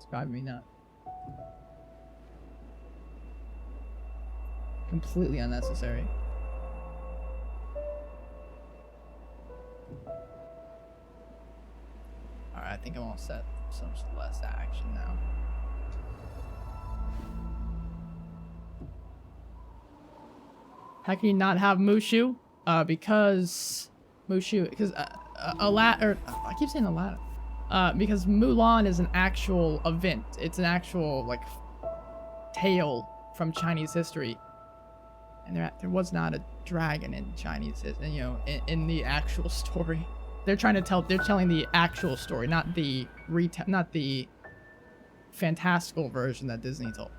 It's driving me nuts. Completely unnecessary. Alright, I think I want to set some Celeste action now. How can you not have Mushu? Because Mushu, because I keep saying Aladdin. Because Mulan is an actual event. It's an actual like tale from Chinese history, and there was not a dragon in Chinese, you know, in the actual story. They're telling the actual story, not the fantastical version that Disney told.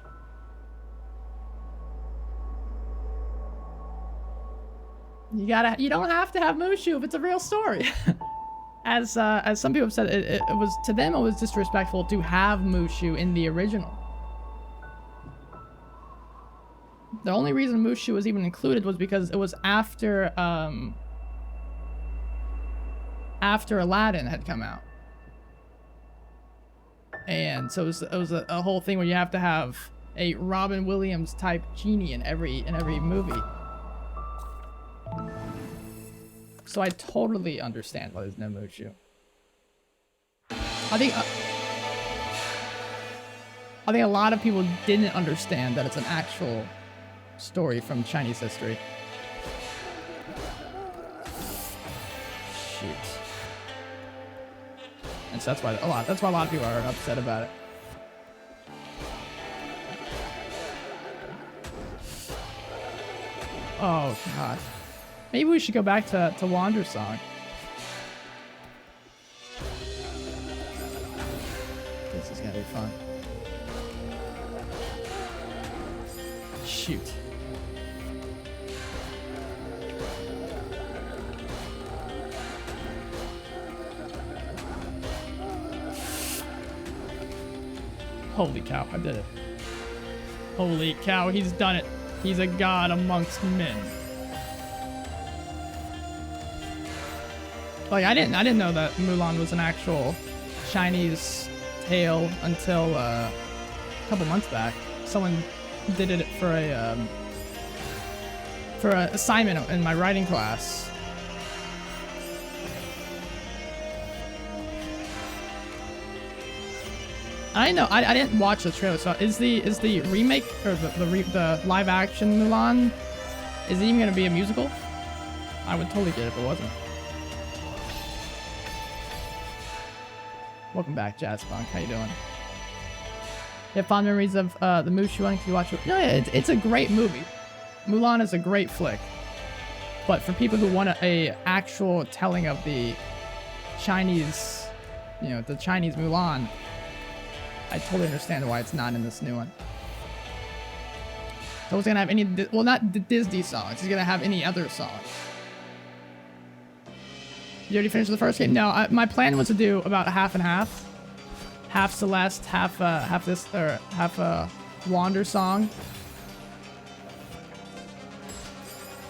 You don't have to have Mushu if it's a real story. As some people have said, it was, to them it was disrespectful to have Mushu in the original. The only reason Mushu was even included was because it was after Aladdin had come out. And so it was a whole thing where you have to have a Robin Williams type genie in every movie. So I totally understand why there's no Mushu. I think a lot of people didn't understand that it's an actual story from Chinese history. Shoot. And so that's why a lot of people are upset about it. Oh god. Maybe we should go back to Wander Song. This is gonna be fun. Shoot. Holy cow, I did it. Holy cow, he's done it. He's a god amongst men. Like, I didn't know that Mulan was an actual Chinese tale until a couple months back. Someone did it for an assignment in my writing class. I know I didn't watch the trailer. So is the remake or the live action Mulan, is it even gonna be a musical? I would totally get it if it wasn't. Welcome back, Jazz Funk. How you doing? You have fond memories of the Mushu one? Can you watch it? No, yeah, it's a great movie. Mulan is a great flick. But for people who want a actual telling of the Chinese, you know, the Chinese Mulan, I totally understand why it's not in this new one. So it's gonna have any, well, not the Disney songs. It's gonna have any other songs. You already finished the first game? No, my plan was to do about a half and half. Half Celeste, half Wander Song.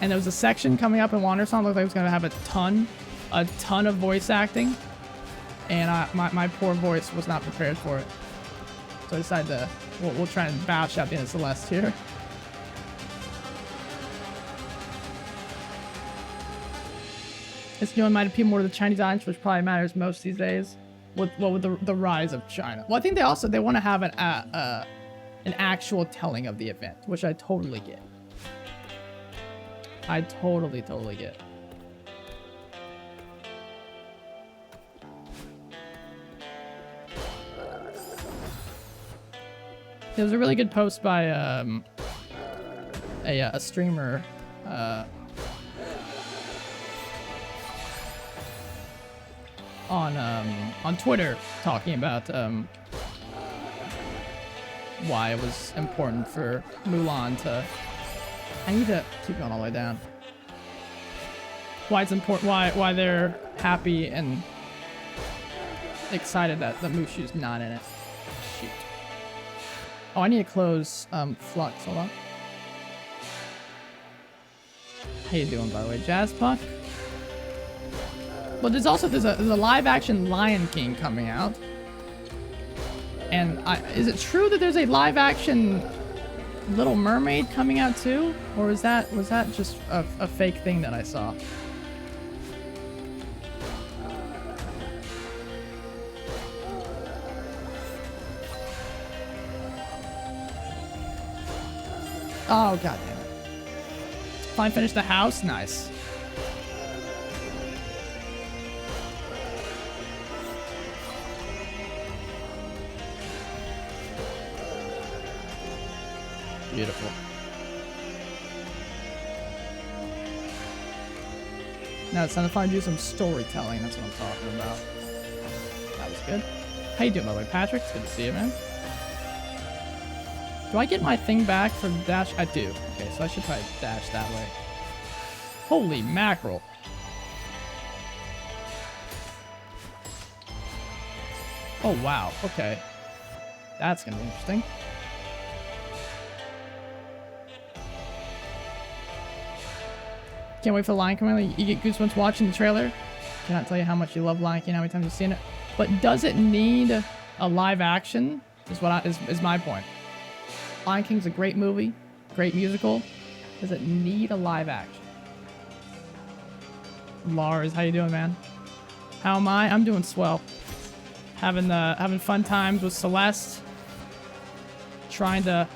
And there was a section coming up in Wander Song. Looked like it was gonna have a ton of voice acting. And my poor voice was not prepared for it. So I decided to, we'll try and bash out the end of Celeste here. This new one might appeal more to the Chinese audience, which probably matters most these days. With the rise of China. Well, I think they want to have an actual telling of the event, which I totally get. I totally get. There was a really good post by a streamer. On Twitter, talking about why it was important for Mulan to. I need to keep going all the way down. Why it's important? Why they're happy and excited that the Mushu's not in it. Shoot. Oh, I need to close Flux. Hold on. How you doing, by the way, Jazz Puck? But there's a live action Lion King coming out. And is it true that there's a live action Little Mermaid coming out too? Or was that just a fake thing that I saw? Oh, god damn it. Finally finished the house? Nice. Beautiful. Now it's time to finally do some storytelling. That's what I'm talking about. That was good. How you doing, by the way, Patrick? It's good to see you, man. Do I get my thing back from dash? I do. Okay, so I should probably dash that way. Holy mackerel. Oh, wow. Okay. That's gonna be interesting. Can't wait for the Lion King. You get goosebumps watching the trailer. Cannot tell you how much you love Lion King, how many times you've seen it. But does it need a live action? Is my point. Lion King's a great movie, great musical. Does it need a live action? Lars, how you doing, man? How am I? I'm doing swell. Having fun times with Celeste. Trying to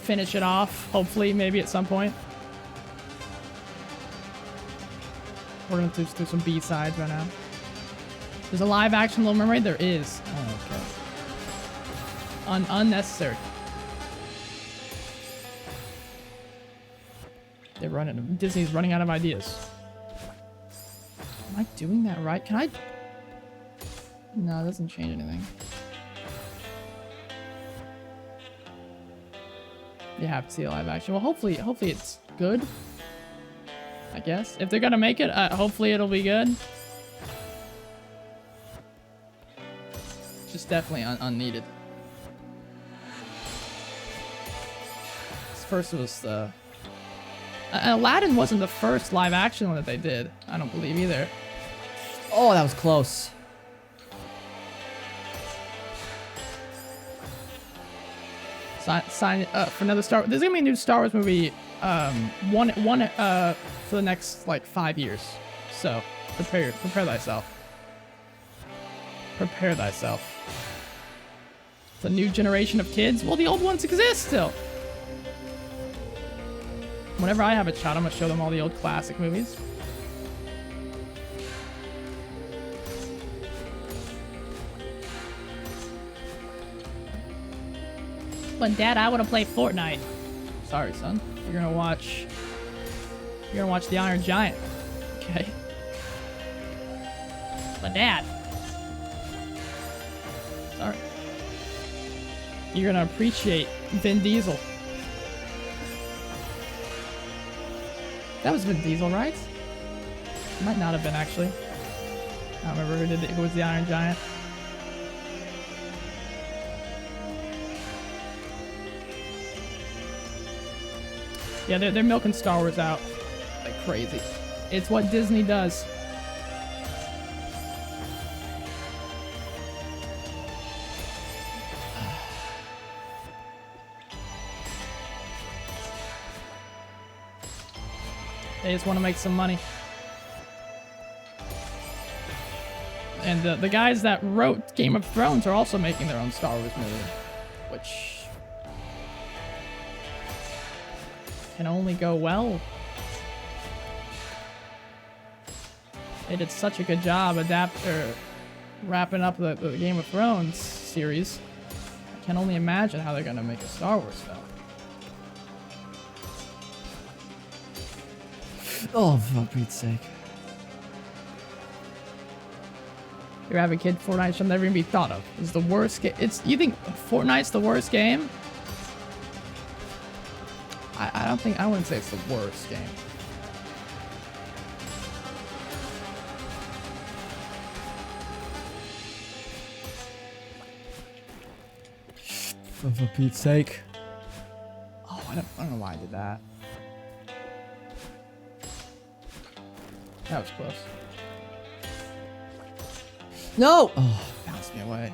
finish it off, hopefully, maybe at some point. We're gonna do some B-sides right now. There's a live action Little Mermaid? There is. Oh, okay. Unnecessary. Disney's running out of ideas. Am I doing that right? Can I? No, it doesn't change anything. You have to see a live action. Well, hopefully it's good. I guess. If they're gonna make it, hopefully it'll be good. Just definitely unneeded. First was the... Aladdin wasn't the first live action one that they did. I don't believe either. Oh, that was close. Sign up for another Star Wars. There's gonna be a new Star Wars movie, one for the next like 5 years. So prepare thyself. Prepare thyself. The new generation of kids. Well, the old ones exist still. Whenever I have a child, I'm gonna show them all the old classic movies. But Dad, I want to play Fortnite. Sorry, son. You're gonna watch The Iron Giant. Okay. But Dad. Sorry. You're gonna appreciate Vin Diesel. That was Vin Diesel, right? It might not have been, actually. I don't remember who was the Iron Giant. Yeah, they're milking Star Wars out like crazy. It's what Disney does. They just want to make some money. And the guys that wrote Game of Thrones are also making their own Star Wars movie, which can only go well. They did such a good job wrapping up the Game of Thrones series. I can only imagine how they're gonna make a Star Wars film. Oh, for Pete's sake. You're having a kid, Fortnite should never even be thought of. It's the worst game. You think Fortnite's the worst game? I wouldn't say it's the worst game. For Pete's sake. Oh, I don't know why I did that. That was close. No! Oh, bounced me away.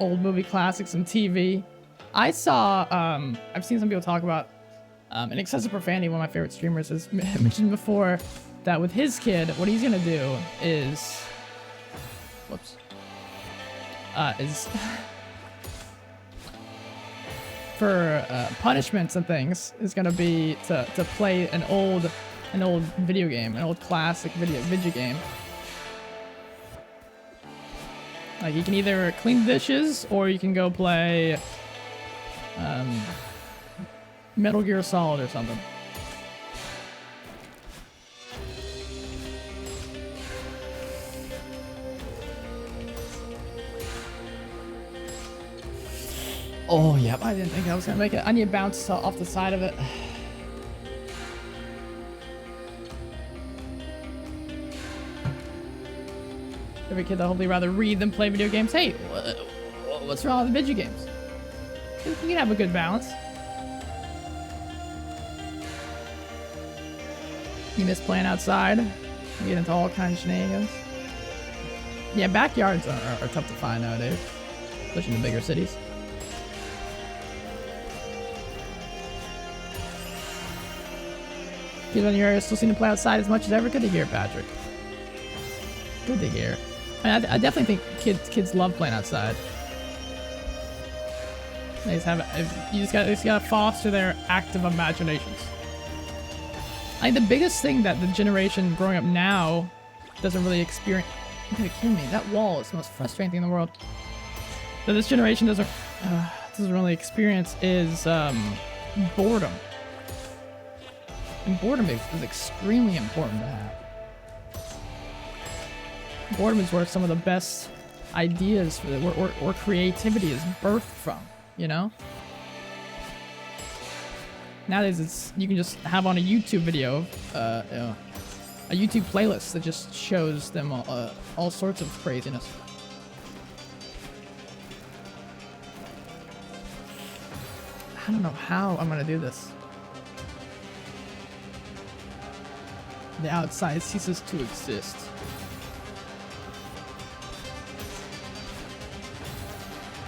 Old movie classics and TV. I saw, I've seen some people talk about, and Excessive Profanity, one of my favorite streamers, has mentioned before that with his kid, what he's gonna do is, is for punishments and things is gonna be to play an old video game, an old classic video game. Like you can either clean dishes or you can go play Metal Gear Solid or something. Oh, yep. I didn't think I was gonna make it. I need to bounce off the side of it. Every kid that hopefully rather read than play video games. Hey, what's wrong with video games? You can have a good balance. You miss playing outside. You get into all kinds of shenanigans. Yeah, backyards are tough to find nowadays, especially in the bigger cities. Kids in your area still seem to play outside as much as ever. Good to hear, Patrick. Good to hear. I definitely think kids love playing outside. They just have you just gotta foster their active imaginations. I think the biggest thing that the generation growing up now doesn't really experience. You're gonna kill me. That wall is the most frustrating thing in the world. That this generation doesn't really experience is boredom. And boredom is extremely important to have. Boredom is where some of the best ideas or creativity is birthed from, you know? Nowadays, you can just have on a YouTube video, a YouTube playlist that just shows them all sorts of craziness. I don't know how I'm gonna do this. The outside ceases to exist.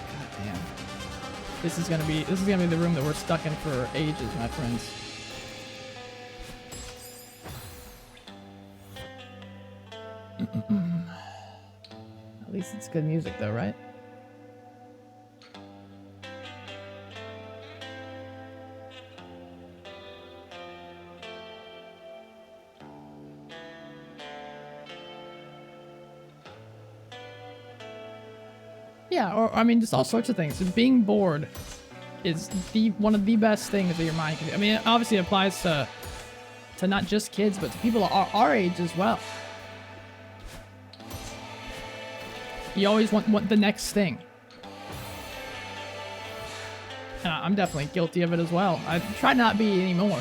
God damn. This is gonna be the room that we're stuck in for ages, my friends. At least it's good music though, right? Yeah, or I mean, just all sorts of things. Being bored is one of the best things that your mind can do. I mean, it obviously applies to not just kids, but to people our age as well. You always want the next thing. And I'm definitely guilty of it as well. I try not to be anymore.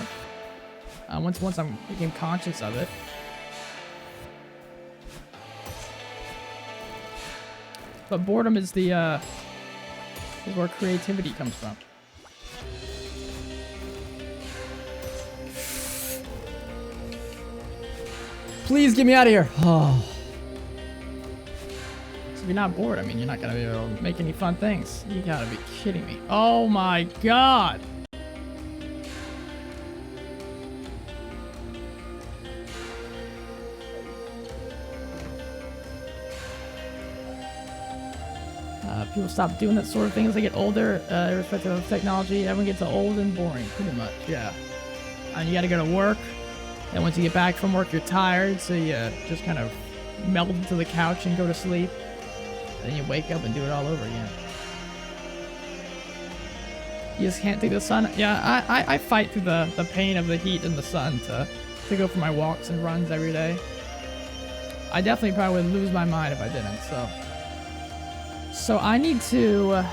Once I became conscious of it. But boredom is is where creativity comes from. Please get me out of here. Oh. So if you're not bored, I mean, you're not gonna be able to make any fun things. You gotta be kidding me. Oh my god. People stop doing that sort of thing as they get older, irrespective of technology. Everyone gets old and boring, pretty much, yeah. And you gotta go to work, and once you get back from work, you're tired, so you just kind of melt into the couch and go to sleep. And then you wake up and do it all over again. You just can't take the sun. Yeah, I fight through the pain of the heat and the sun to go for my walks and runs every day. I definitely probably would lose my mind if I didn't, so... So I need to...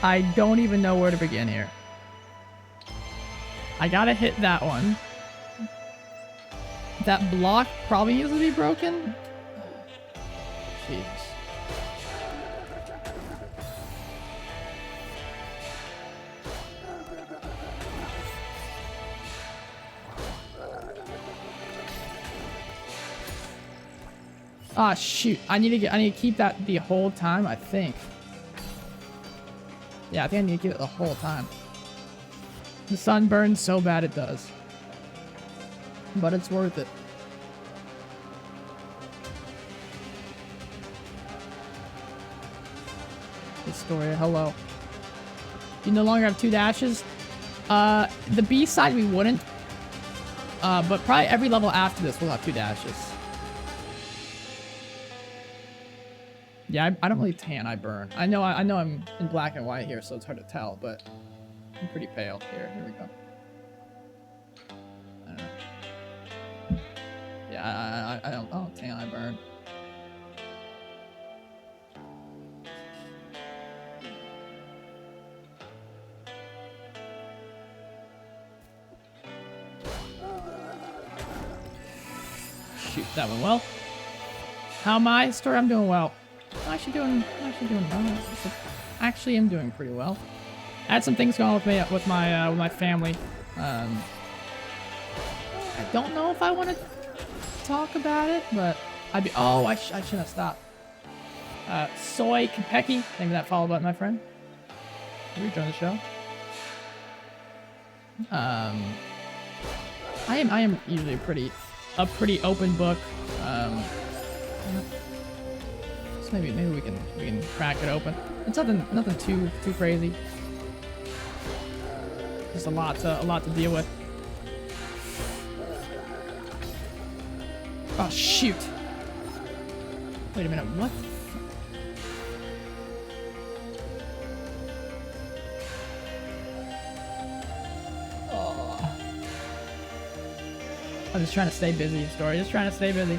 I don't even know where to begin here. I gotta hit that one. That block probably needs to be broken. Jesus. Ah, shoot. I need to keep that the whole time, I think. Yeah, I think I need to keep it the whole time. The sun burns so bad it does. But it's worth it. Historia, hello. You no longer have 2 dashes? The B side we wouldn't. But probably every level after this will have 2 dashes. Yeah, I don't really tan, I burn. I know I'm in black and white here, so it's hard to tell, but I'm pretty pale. Here we go. I don't know. Yeah, I don't tan, I burn. Shoot, that went well. How am I? Story, I'm doing well. I'm actually doing well. Actually, I'm doing pretty well. I had some things going on with my family. I don't know if I want to talk about it, but I'd be. Oh, I shouldn't have stopped. Soy Kopecki, name of that follow button, my friend. Have you joined the show? I am usually a pretty open book. So maybe we can crack it open. It's nothing too crazy. Just a lot to deal with. Oh shoot! Wait a minute, what? Oh. I'm just trying to stay busy, story. Just trying to stay busy.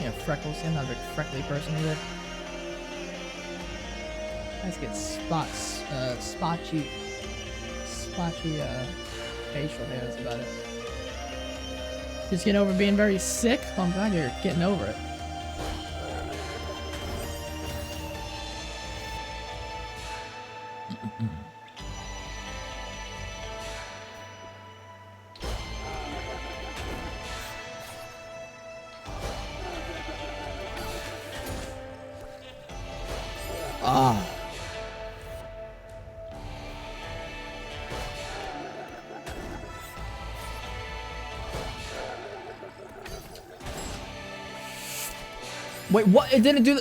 Yeah, freckles. Another freckly person here. Let's get splotchy facial hair. That's about it. Just getting over being very sick. Well, I'm glad you're getting over it. Wait, what? It didn't do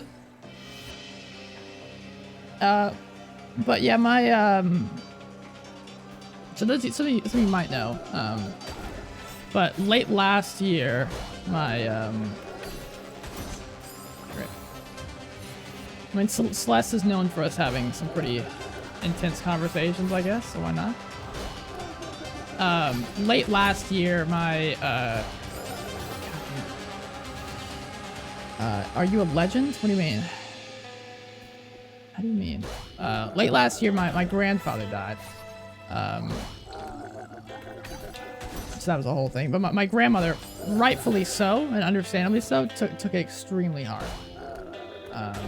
the... But yeah, my, so some of you might know, but late last year, my, I mean, Celeste is known for us having some pretty intense conversations, I guess, so why not? Late last year, my, are you a legend? What do you mean? How do you mean? Late last year, my grandfather died. So that was the whole thing. But my grandmother, rightfully so, and understandably so, took it extremely hard.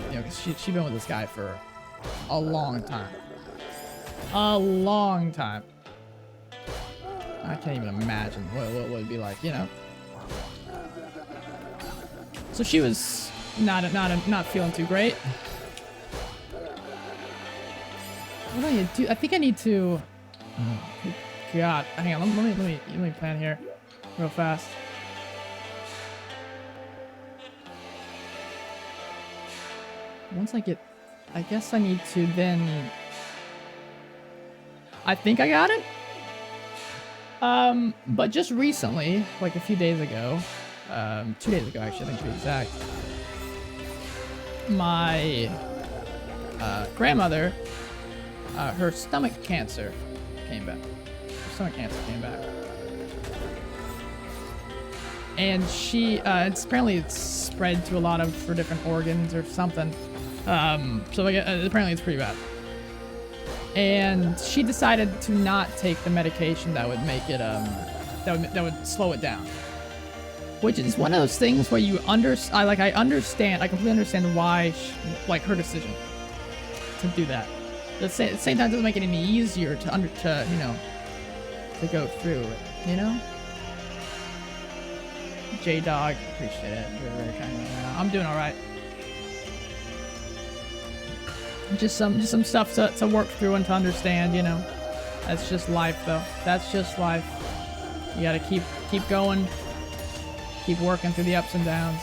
You know, because she'd been with this guy for a long time. A long time. I can't even imagine what it would be like, you know? So she was not feeling too great. What do I need to do? I think I need to. Oh, God, hang on. Let me plan here, real fast. Once I get, I guess I need to then. I think I got it. But just recently, like a few days ago. 2 days ago, actually, I think to be exact. My grandmother, her stomach cancer came back. And she, apparently it's spread to a lot of her different organs or something. So like, apparently it's pretty bad. And she decided to not take the medication that would make it, that would slow it down. Which is one of those things where you I completely understand why, like, her decision to do that. At the same time, it doesn't make it any easier to you know, to go through it, you know? J-Dog, appreciate it. Very, very kind. I'm doing all right. Just some stuff to work through and to understand, you know. That's just life, though. That's just life. You gotta keep going, keep working through the ups and downs.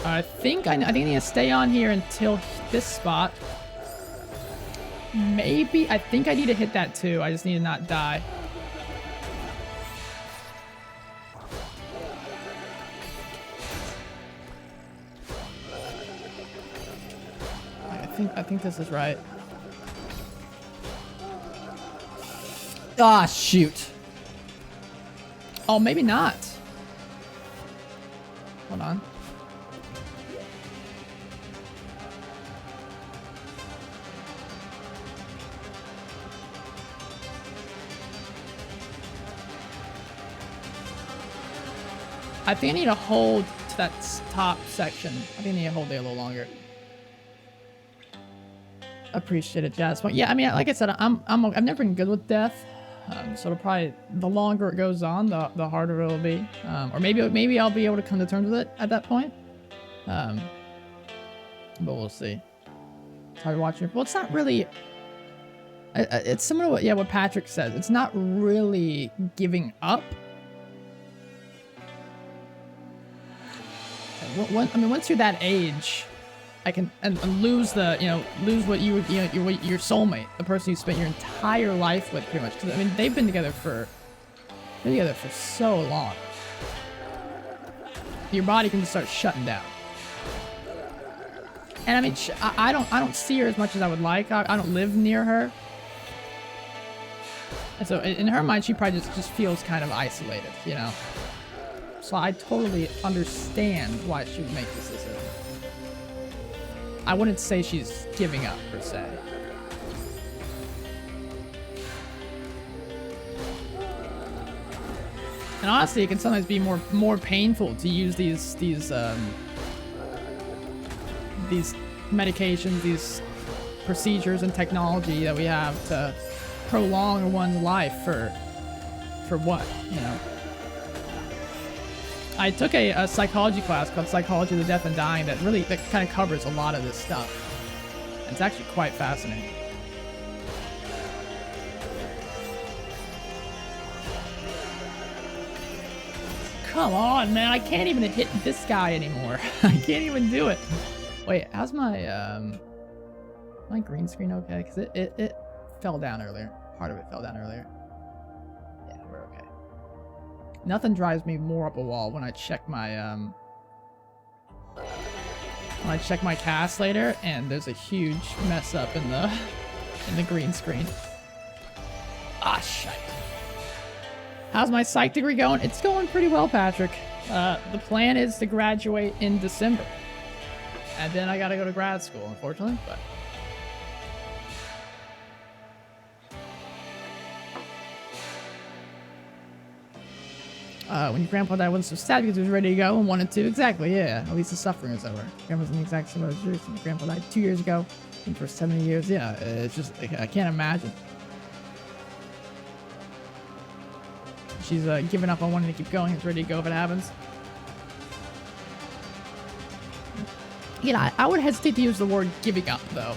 I think I need to stay on here until this spot. Maybe, I think I need to hit that too. I just need to not die. I think this is right. Ah, shoot. Oh, maybe not. Hold on. I think I need to hold to that top section. I think I need to hold there a little longer. Appreciate it, Jasmine. Yeah, I mean, like I said, I've never been good with death, so it'll probably, the longer it goes on, the harder it'll be. Or maybe I'll be able to come to terms with it at that point. But we'll see. It's hard watching. Well, it's not really. It's similar to what Patrick says. It's not really giving up. I mean, once you're that age, I can and lose the, you know, lose what you know, your soulmate, the person you spent your entire life with, pretty much. Because I mean, they've been together for so long. Your body can just start shutting down. And I mean, I don't see her as much as I would like. I don't live near her, and so in her mind, she probably just feels kind of isolated, you know. So I totally understand why she would make this decision. I wouldn't say she's giving up, per se. And honestly, it can sometimes be more painful to use these medications, these procedures and technology that we have to prolong one's life for what, you know. I took a psychology class called Psychology of the Death and Dying that kind of covers a lot of this stuff. And it's actually quite fascinating. Come on, man. I can't even hit this guy anymore. I can't even do it. Wait, how's my green screen okay? Because it fell down earlier. Part of it fell down earlier. Yeah, we're okay. Nothing drives me more up a wall when I check my cast later and there's a huge mess up in the green screen. Ah, shite. How's my psych degree going? It's going pretty well, Patrick. The plan is to graduate in December. And then I gotta go to grad school, unfortunately, but... when your grandpa died, I wasn't so sad because he was ready to go and wanted to. Exactly, yeah. At least the suffering is over. Grandpa's in the exact same situation. Grandpa died 2 years ago, and for 70 years, yeah. It's just, I can't imagine. She's giving up on wanting to keep going. He's ready to go if it happens. You know, I would hesitate to use the word giving up, though.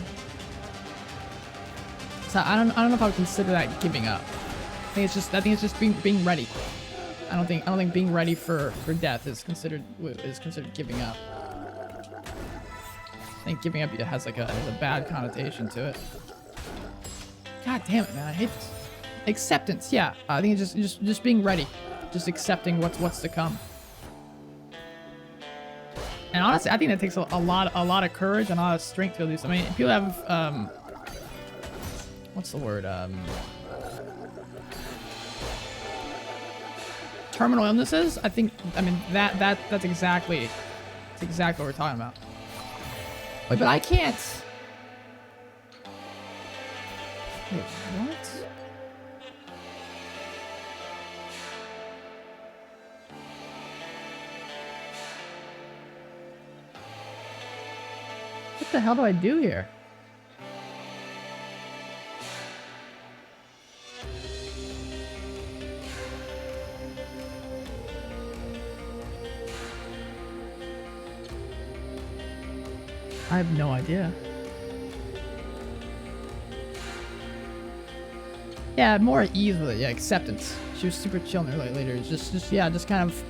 So I don't know if I would consider that giving up. I think it's just being ready. I don't think being ready for death is considered giving up. I think giving up has a bad connotation to it. God damn it, man! I hate this. Acceptance, yeah. I think it's just being ready, just accepting what's to come. And honestly, I think that takes a lot of courage and a lot of strength to do this. I mean, people have what's the word? Terminal illnesses. I mean that's exactly what we're talking about. Wait, but I can't. Wait, what? the hell do I do here? I have no idea. Yeah, more ease with it. Yeah, acceptance. She was super chill in her later. Just kind of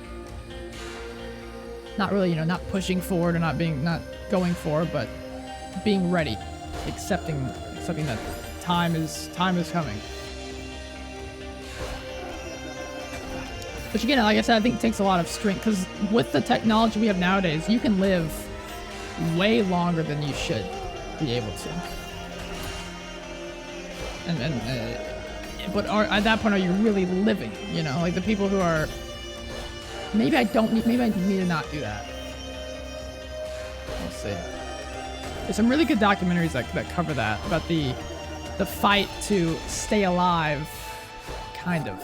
not really, you know, not pushing forward or not going for, but being ready, accepting that time is coming. Which again, like I said, I think it takes a lot of strength because with the technology we have nowadays, you can live way longer than you should be able to. But at that point, are you really living? You know, like the people who are. Maybe I need to not do that. We'll see. There's some really good documentaries that cover that about the fight to stay alive, kind of.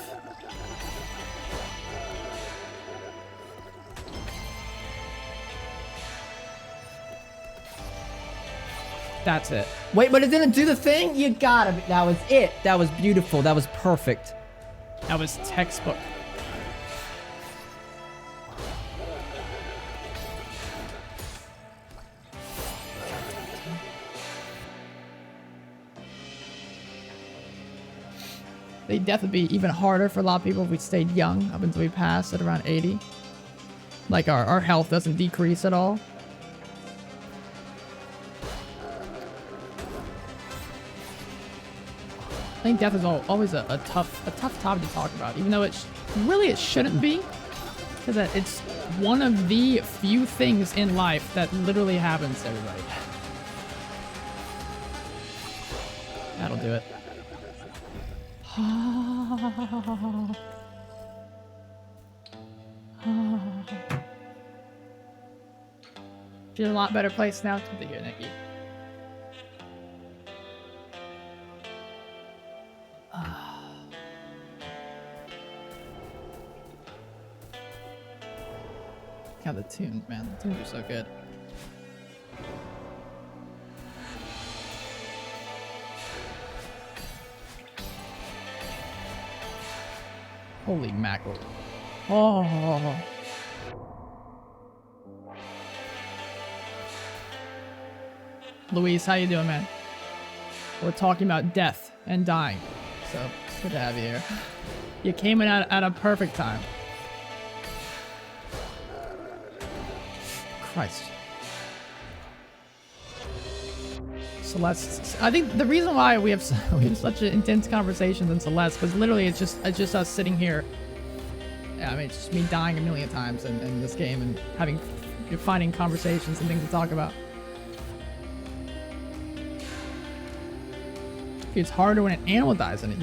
That's it. Wait, but it didn't do the thing? You gotta be. That was it. That was beautiful. That was perfect. That was textbook. They'd definitely be even harder for a lot of people if we stayed young up until we passed at around 80. Like our health doesn't decrease at all. I think death is always a tough topic to talk about, even though it shouldn't be, because it's one of the few things in life that literally happens to everybody. That'll do it. She's in a lot better place now. It's good to hear, Nikki. God, the tunes, man. The tunes are so good. Holy mackerel. Oh. Luis, how you doing, man? We're talking about death and dying. So, it's good to have you here. You came in at a perfect time. Christ. Celeste. I think the reason why we have such intense conversations in Celeste, because literally it's just us sitting here. Yeah, I mean, it's just me dying a million times in this game and finding conversations and things to talk about. It's harder when an animal dies in it.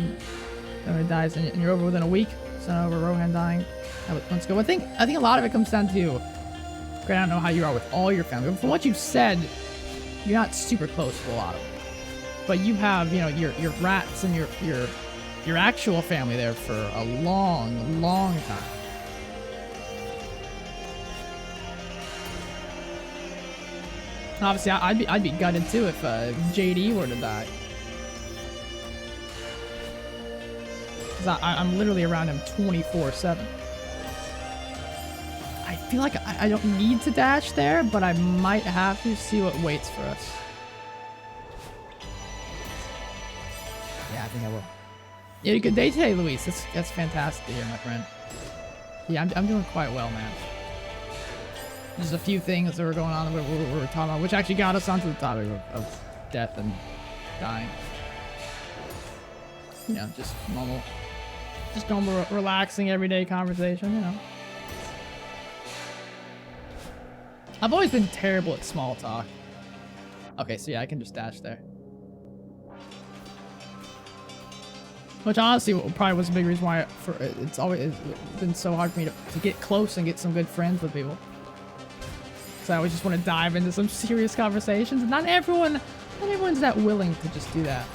When it dies and you're over within a week. So over Rohan dying. Let's go. I think a lot of it comes down to. I don't know how you are with all your family, but from what you've said, you're not super close with a lot of them. But you have, you know, your rats and your actual family there for a long, long time. And obviously, I'd be gutted too if JD were to die. Because I'm literally around him 24/7. I feel like I don't need to dash there, but I might have to see what waits for us. Yeah, I think I will. You had a good day today, Luis. That's fantastic to hear, my friend. Yeah, I'm doing quite well, man. There's a few things that were going on that we were talking about, which actually got us onto the topic of death and dying. You know, just normal relaxing everyday conversation, you know. I've always been terrible at small talk. Okay, so yeah, I can just dash there. Which honestly probably was a big reason why it's always been so hard for me to get close and get some good friends with people. Because I always just want to dive into some serious conversations, and not everyone's that willing to just do that.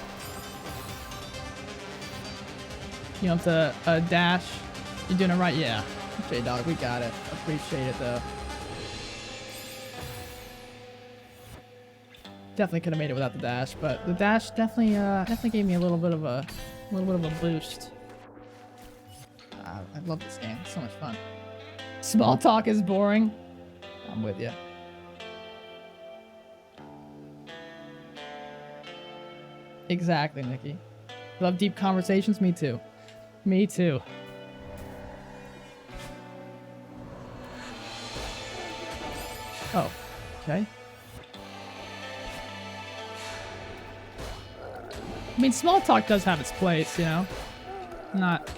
You know, to dash. You're doing it right, yeah. J-Dog, we got it. Appreciate it though. Definitely could have made it without the dash, but the dash definitely gave me a little bit of a boost. I love this game. It's so much fun. Small talk is boring. I'm with you. Exactly, Nikki. Love deep conversations. Me too. Me too. Oh, okay. I mean, small talk does have its place, you know? Not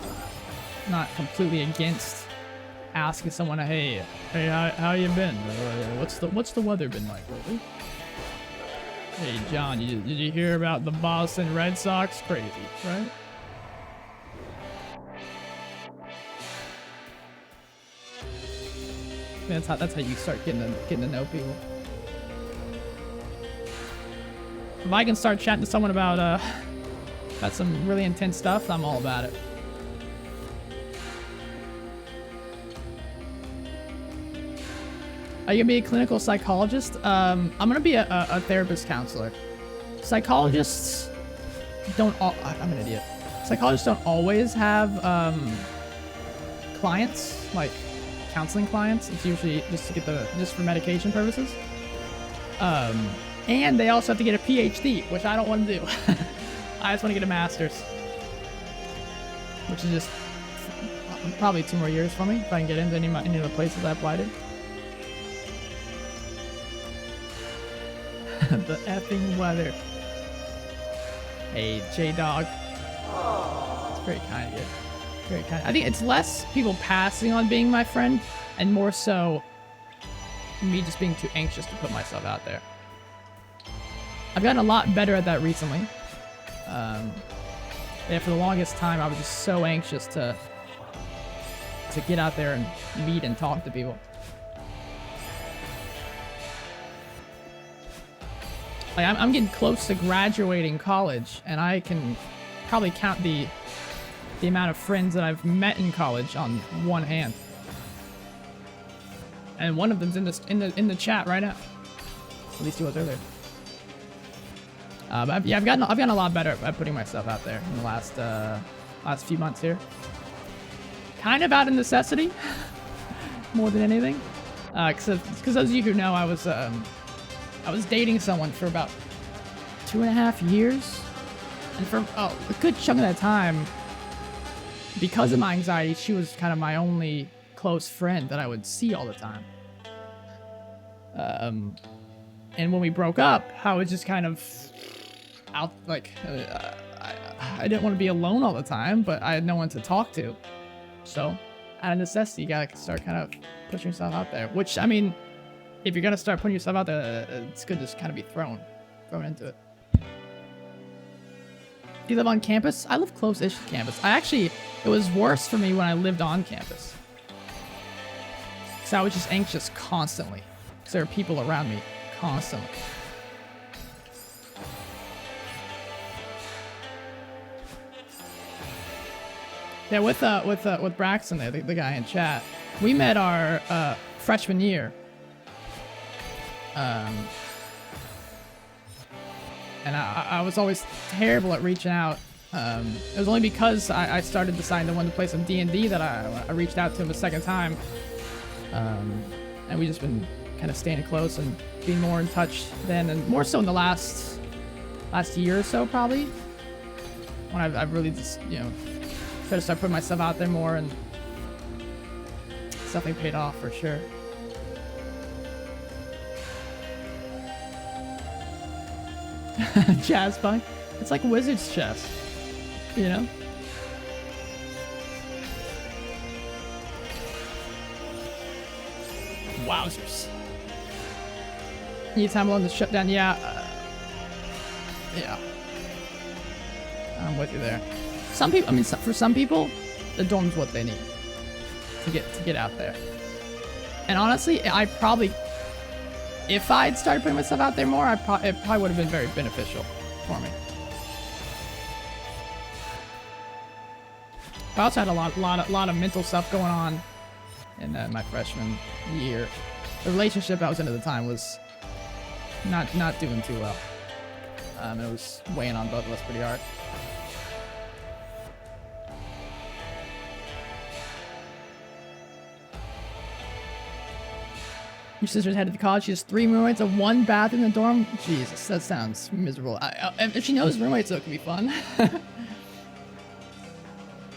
completely against asking someone, hey, how you been? What's the weather been like lately? Hey, John, did you hear about the Boston Red Sox? Crazy, right? That's how you start getting to know people. If I can start chatting to someone about some really intense stuff, I'm all about it. Are you gonna be a clinical psychologist? I'm gonna be a therapist counselor. Psychologists don't I'm an idiot. Psychologists don't always have clients, like counseling clients. It's usually just to get just for medication purposes. And they also have to get a PhD, which I don't want to do. I just want to get a master's, which is just probably 2 more years for me if I can get into any of the places I applied to. The effing weather. Hey, J-Dog. It's very kind of you. Very kind. I think it's less people passing on being my friend and more so me just being too anxious to put myself out there. I've gotten a lot better at that recently. Yeah, for the longest time, I was just so anxious to get out there and meet and talk to people. Like, I'm getting close to graduating college, and I can probably count the amount of friends that I've met in college on one hand. And one of them's in the chat right now. At least he was earlier. But yeah, I've gotten a lot better at putting myself out there in the last few months here. Kind of out of necessity, more than anything. Because those of you who know, I was dating someone for about 2.5 years, and for a good chunk of that time, because of my anxiety, she was kind of my only close friend that I would see all the time. And when we broke up, I was just kind of out, like, I didn't want to be alone all the time, but I had no one to talk to. So, out of necessity, you gotta start kind of pushing yourself out there. Which, I mean, if you're gonna start putting yourself out there, it's good to just kind of be thrown into it. Do you live on campus? I live close-ish to campus. It was worse for me when I lived on campus. So I was just anxious constantly. Because there were people around me constantly. Yeah, with Braxton there, the guy in chat, we met our freshman year. And I was always terrible at reaching out. It was only because I started deciding to want to play some D&D that I reached out to him a second time. And we just been kind of staying close and being more in touch then, and more so in the last year or so, probably. When I've really just, you know, tried to start putting myself out there more, and it's definitely paid off for sure. Jazz punk. It's like wizard's chess, you know? Wowzers. Need time alone to shut down. Yeah. Yeah. I'm with you there. Some people, I mean, for some people, the dorm's what they need to get out there. And honestly, I probably, if I'd started putting myself out there more, it probably would have been very beneficial for me. I also had a lot of mental stuff going on in my freshman year. The relationship I was in at the time was not doing too well. and it was weighing on both of us pretty hard. Your sister's headed to college. She has 3 roommates and 1 bathroom in the dorm. Jesus, that sounds miserable. If she knows roommates, though, it could be fun.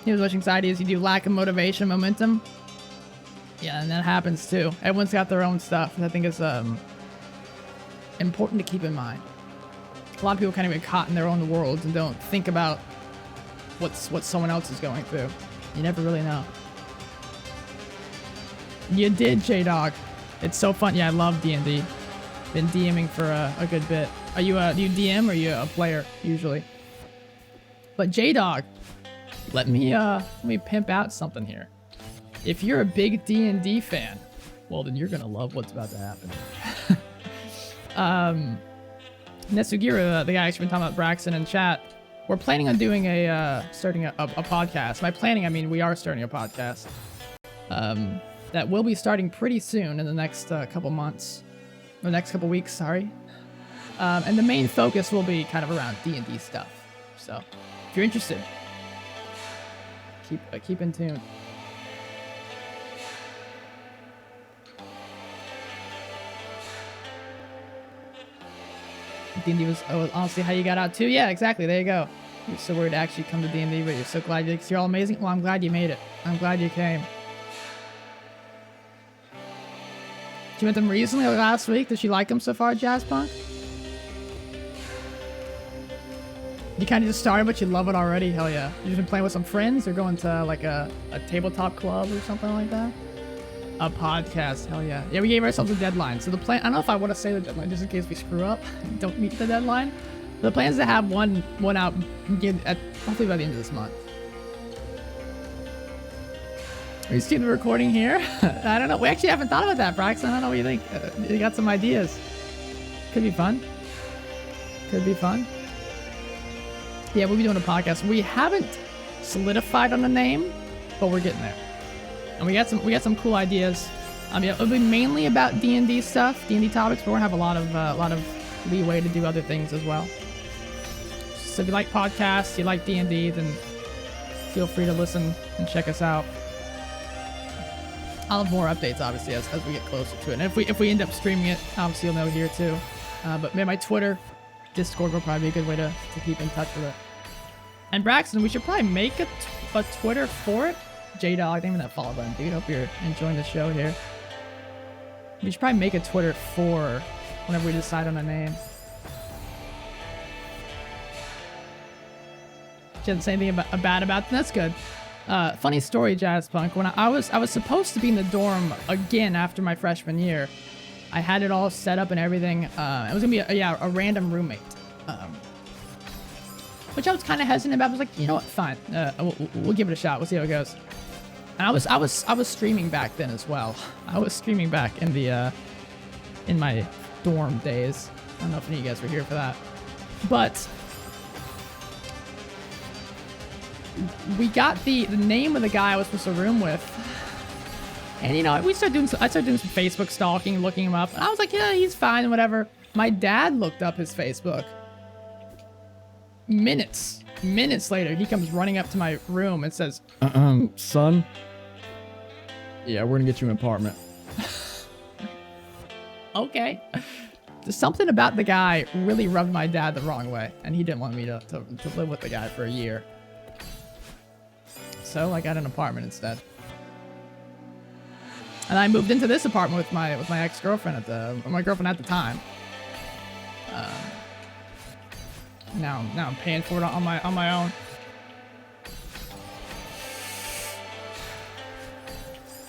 He was much anxiety as you do lack of motivation, momentum. Yeah, and that happens too. Everyone's got their own stuff, and I think it's important to keep in mind. A lot of people kind of get caught in their own worlds and don't think about what someone else is going through. You never really know. You did, J-Dog. It's so fun. Yeah, I love D&D. Been DMing for a good bit. Are you do you DM or are you a player usually? But J-Dog, let me pimp out something here. If you're a big D&D fan, well then you're gonna love what's about to happen. Netsugira, the guy actually been talking about Braxton in chat. We're planning on doing starting a podcast. By planning, I mean we are starting a podcast. That will be starting pretty soon in the next couple months, or next couple weeks, sorry. And the main focus will be kind of around D&D stuff. So, if you're interested, keep in tune. D&D was honestly how you got out too. Yeah, exactly. There you go. You're so worried to actually come to D&D, but you're so glad you're all amazing. Well, I'm glad you made it. I'm glad you came. You met them recently or last week? Does she like them so far, Jazzpunk? You kind of just started, but you love it already? Hell yeah. You just been playing with some friends or going to like a tabletop club or something like that? A podcast, hell yeah. Yeah, we gave ourselves a deadline. So the plan, I don't know if I want to say the deadline just in case we screw up and don't meet the deadline. The plan is to have one out hopefully by the end of this month. Are you seeing the recording here? I don't know. We actually haven't thought about that, Braxton. I don't know what you think. You got some ideas. Could be fun. Could be fun. Yeah, we'll be doing a podcast. We haven't solidified on the name, but we're getting there. And we got some cool ideas. I mean, it'll be mainly about D&D stuff, D&D topics, but we're gonna have a lot of leeway to do other things as well. So if you like podcasts, you like D&D, then feel free to listen and check us out. I'll have more updates, obviously, as we get closer to it. And if we end up streaming it, obviously you'll know here too. But maybe my Twitter, Discord will probably be a good way to keep in touch with it. And Braxton, we should probably make a Twitter for it. J-Dog, thank you for that follow button, dude. Hope you're enjoying the show here. We should probably make a Twitter for whenever we decide on a name. She doesn't say anything bad about them. That's good. Funny story, Jazzpunk. When I was supposed to be in the dorm again after my freshman year. I had it all set up and everything. It was gonna be a random roommate, which I was kind of hesitant about. I was like, you know what, fine. We'll give it a shot. We'll see how it goes. And I was streaming back then as well. I was streaming back in the in my dorm days. I don't know if any of you guys were here for that, but we got the name of the guy I was supposed to room with, and you know I started doing some Facebook stalking, looking him up, and I was like, yeah, he's fine, whatever. My dad looked up his Facebook. Minutes later, he comes running up to my room and says, son, yeah, we're gonna get you an apartment. Okay. Something about the guy really rubbed my dad the wrong way, and he didn't want me to live with the guy for a year. So I got an apartment instead. And I moved into this apartment with my ex-girlfriend my girlfriend at the time. Now I'm paying for it on my own.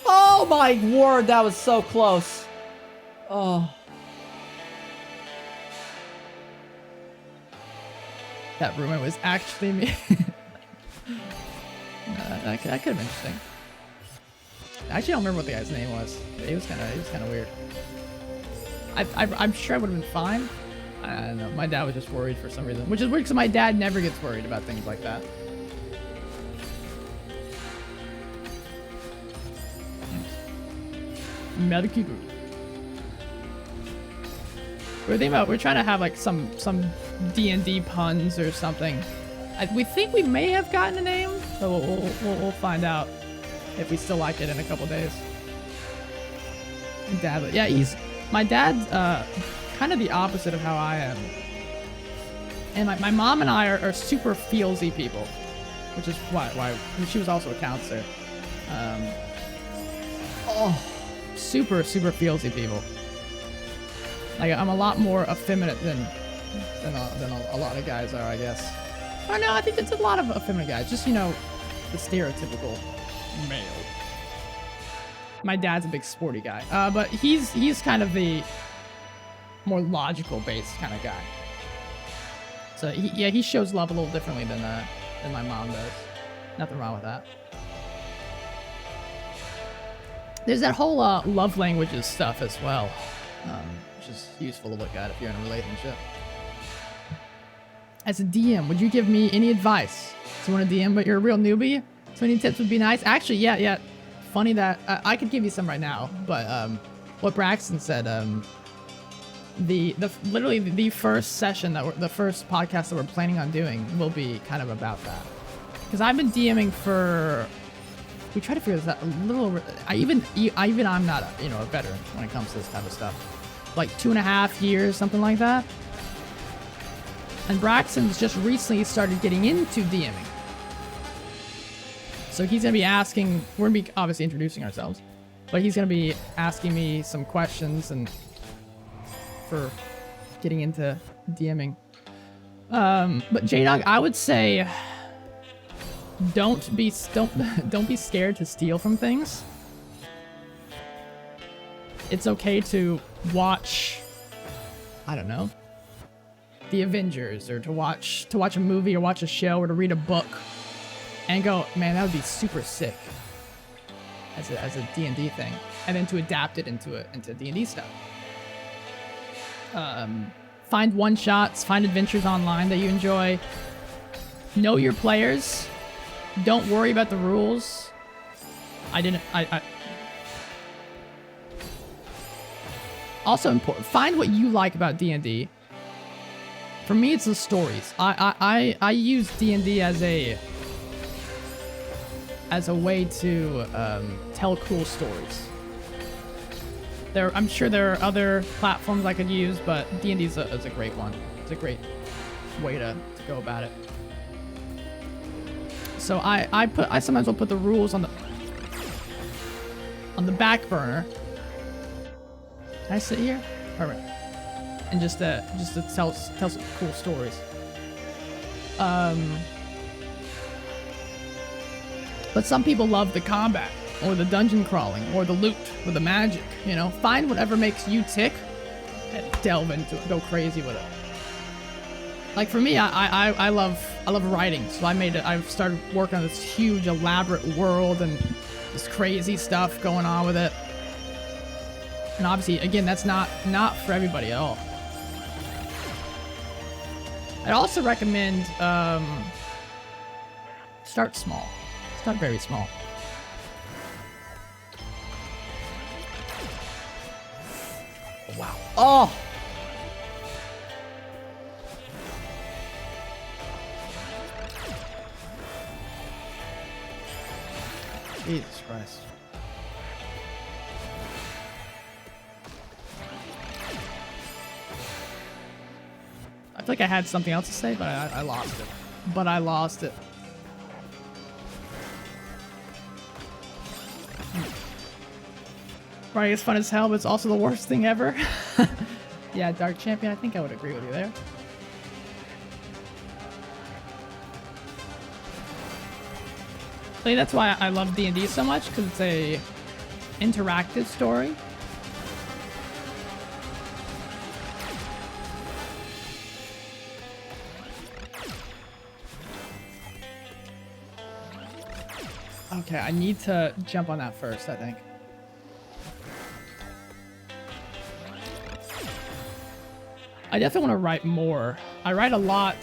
Oh my word, that was so close. Oh. That roommate was actually me. That could have been interesting. I actually don't remember what the guy's name was. He was kind of weird. I'm sure I would have been fine. I don't know. My dad was just worried for some reason, which is weird because my dad never gets worried about things like that. Melaciour. We're thinking about, we're trying to have like some D&D puns or something. We think we may have gotten a name, so we'll find out if we still like it in a couple days. Dad, yeah, my dad's kind of the opposite of how I am. And my mom and I are super feelsy people, which is why she was also a counselor. Super feelsy people. Like, I'm a lot more effeminate than a lot of guys are, I guess. Oh no, I think it's a lot of effeminate guys. Just, you know, the stereotypical male. My dad's a big sporty guy, but he's kind of the more logical based kind of guy. So he shows love a little differently than my mom does. Nothing wrong with that. There's that whole love languages stuff as well, which is useful to look at if you're in a relationship. As a DM, would you give me any advice? So want to DM, but you're a real newbie? So any tips would be nice. Actually, yeah. Funny that I could give you some right now, but what Braxton said, literally the first session the first podcast that we're planning on doing will be kind of about that. Because I've been DMing for, we try to figure this out a little. I'm not a veteran when it comes to this type of stuff. Like 2.5 years, something like that. And Braxton's just recently started getting into DMing. So he's going to be asking, we're going to be obviously introducing ourselves, but he's going to be asking me some questions and for getting into DMing. But J-Dog, I would say don't be scared to steal from things. It's okay to watch, I don't know, The Avengers, or to watch a movie or watch a show or to read a book and go, man, that would be super sick as a D&D thing, and then to adapt it into D&D stuff. Find one-shots, find adventures online that you enjoy. Know your players. Don't worry about the rules. Also important, find what you like about D&D. For me, it's the stories. I use D&D as a way to tell cool stories. I'm sure there are other platforms I could use, but D&D is a great one. It's a great way to go about it. So I sometimes will put the rules on the back burner. Can I sit here? Perfect. And just to tell some cool stories. But some people love the combat, or the dungeon crawling, or the loot, or the magic. You know, find whatever makes you tick, and delve into it. Go crazy with it. Like for me, I love writing, so I've started working on this huge, elaborate world and this crazy stuff going on with it. And obviously, again, that's not for everybody at all. I'd also recommend start small. Start very small. Oh, wow. Oh! Jesus Christ. I feel like I had something else to say, but I lost it. Writing is fun as hell, but it's also the worst thing ever. Yeah, Dark Champion, I think I would agree with you there. I think that's why I love D&D so much, because it's a interactive story. Okay, I need to jump on that first, I think. I definitely want to write more. I write a lot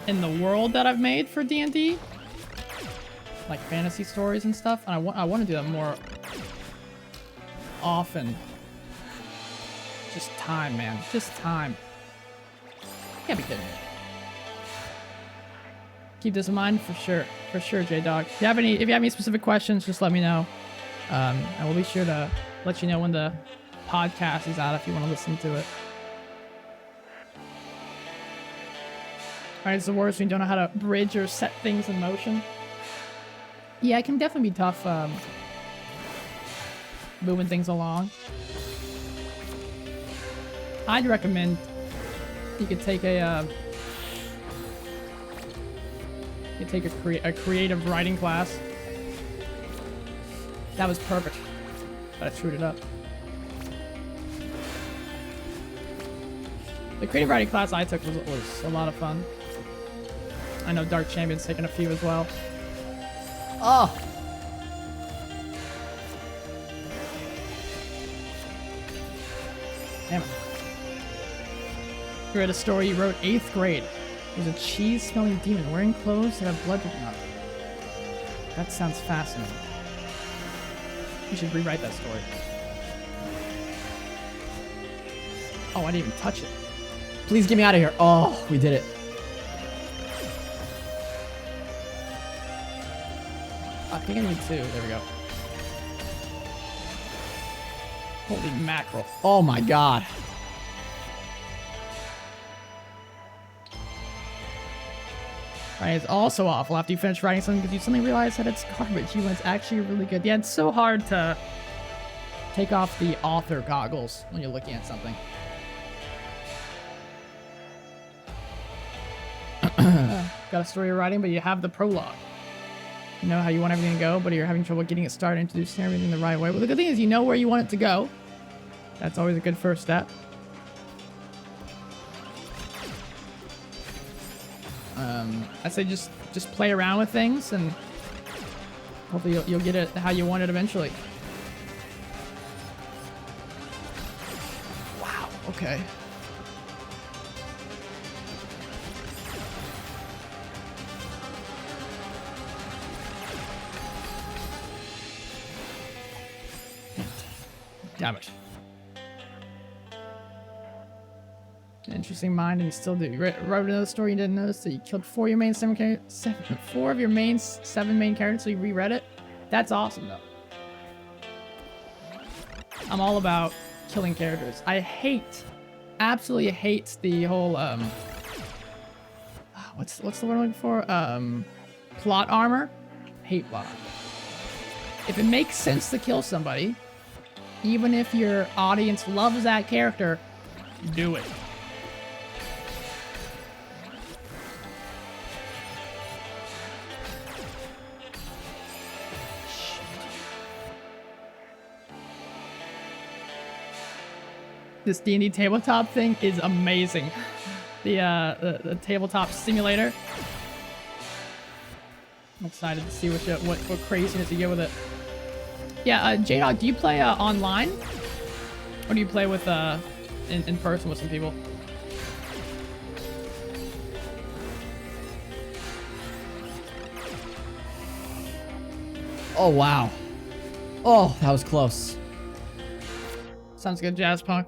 in the world that I've made for D&D, like fantasy stories and stuff, and I want to do that more often. Just time, man. Just time. Can't be kidding me. Keep this in mind for sure. For sure, J-Dog. If you have any specific questions, just let me know. And we'll be sure to let you know when the podcast is out if you want to listen to it. Alright, it's the worst when you don't know how to bridge or set things in motion. Yeah, it can definitely be tough moving things along. I'd recommend you could take a creative writing class. That was perfect, but I screwed it up. The creative writing class I took was a lot of fun. I know Dark Champion's taken a few as well. Oh! Damn it. You read a story you wrote 8th grade. There's a cheese-smelling demon wearing clothes that have blood dripping on it. That sounds fascinating. You should rewrite that story. Oh, I didn't even touch it. Please get me out of here. Oh, we did it. I think I need 2. There we go. Holy mackerel. Oh my god. Right, it's also awful after you finish writing something because you suddenly realize that it's garbage. You know, it's actually really good. Yeah, it's so hard to take off the author goggles when you're looking at something. Got a story you're writing, but you have the prologue. You know how you want everything to go, but you're having trouble getting it started, introducing everything the right way. Well, the good thing is you know where you want it to go. That's always a good first step. I say just play around with things, and hopefully you'll get it how you want it eventually. Wow. Okay. Damn it. An interesting mind, and you still do. You wrote another story you didn't notice that you killed 4 of your main 7 characters. 4 of your main 7 main characters, so you reread it. That's awesome, though. I'm all about killing characters. I absolutely hate the whole what's the word I'm looking for? Plot armor. Hate plot armor. If it makes sense to kill somebody, even if your audience loves that character, do it. This D&D tabletop thing is amazing. The tabletop simulator. I'm excited to see what craziness you get with it. Yeah, J-Dog, do you play online? Or do you play with in person with some people? Oh, wow. Oh, that was close. Sounds good, Jazz Punk.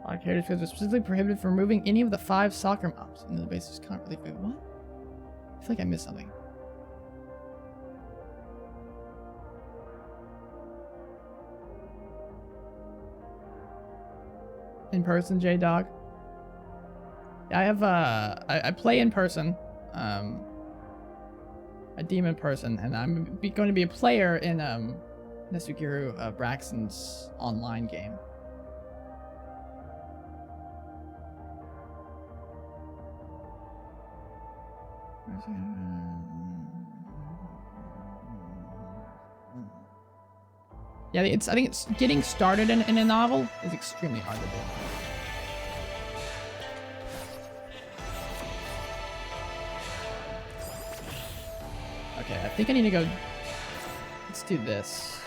Our characters are specifically prohibited from removing any of the 5 soccer moms. And the basis can't really wait, what? I feel like I missed something. In person, J-Dog. I have I play in person. I DM in person, and I'm going to be a player in Nesuguru Braxton's online game. Yeah, I think it's getting started in a novel is extremely hard to do. Okay, I think I need to go. Let's do this.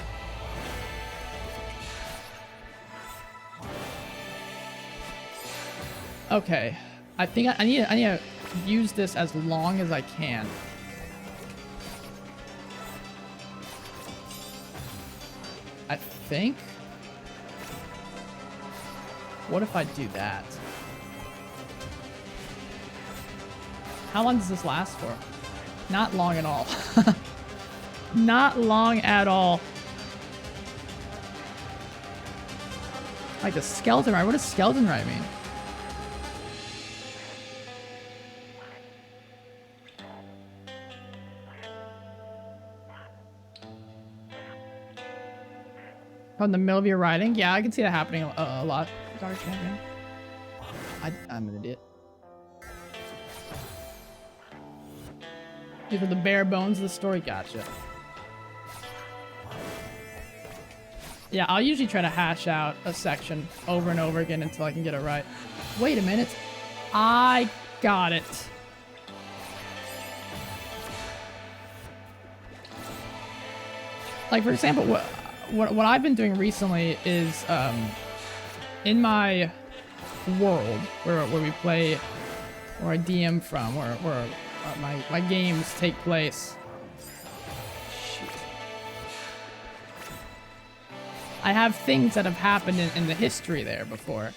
Okay, I think I need to use this as long as I can. I think. What if I do that? How long does this last for? Not long at all. Not long at all. Like the skeleton ride. What does skeleton ride mean? From the middle of your riding? Yeah, I can see that happening a lot. Dark champion. I'm an idiot. These are the bare bones of the story. Gotcha. Yeah, I'll usually try to hash out a section over and over again until I can get it right. Wait a minute. I got it. Like, for example, what I've been doing recently is in my world where we play, where I DM from, where my games take place. Shoot. I have things that have happened in the history there before.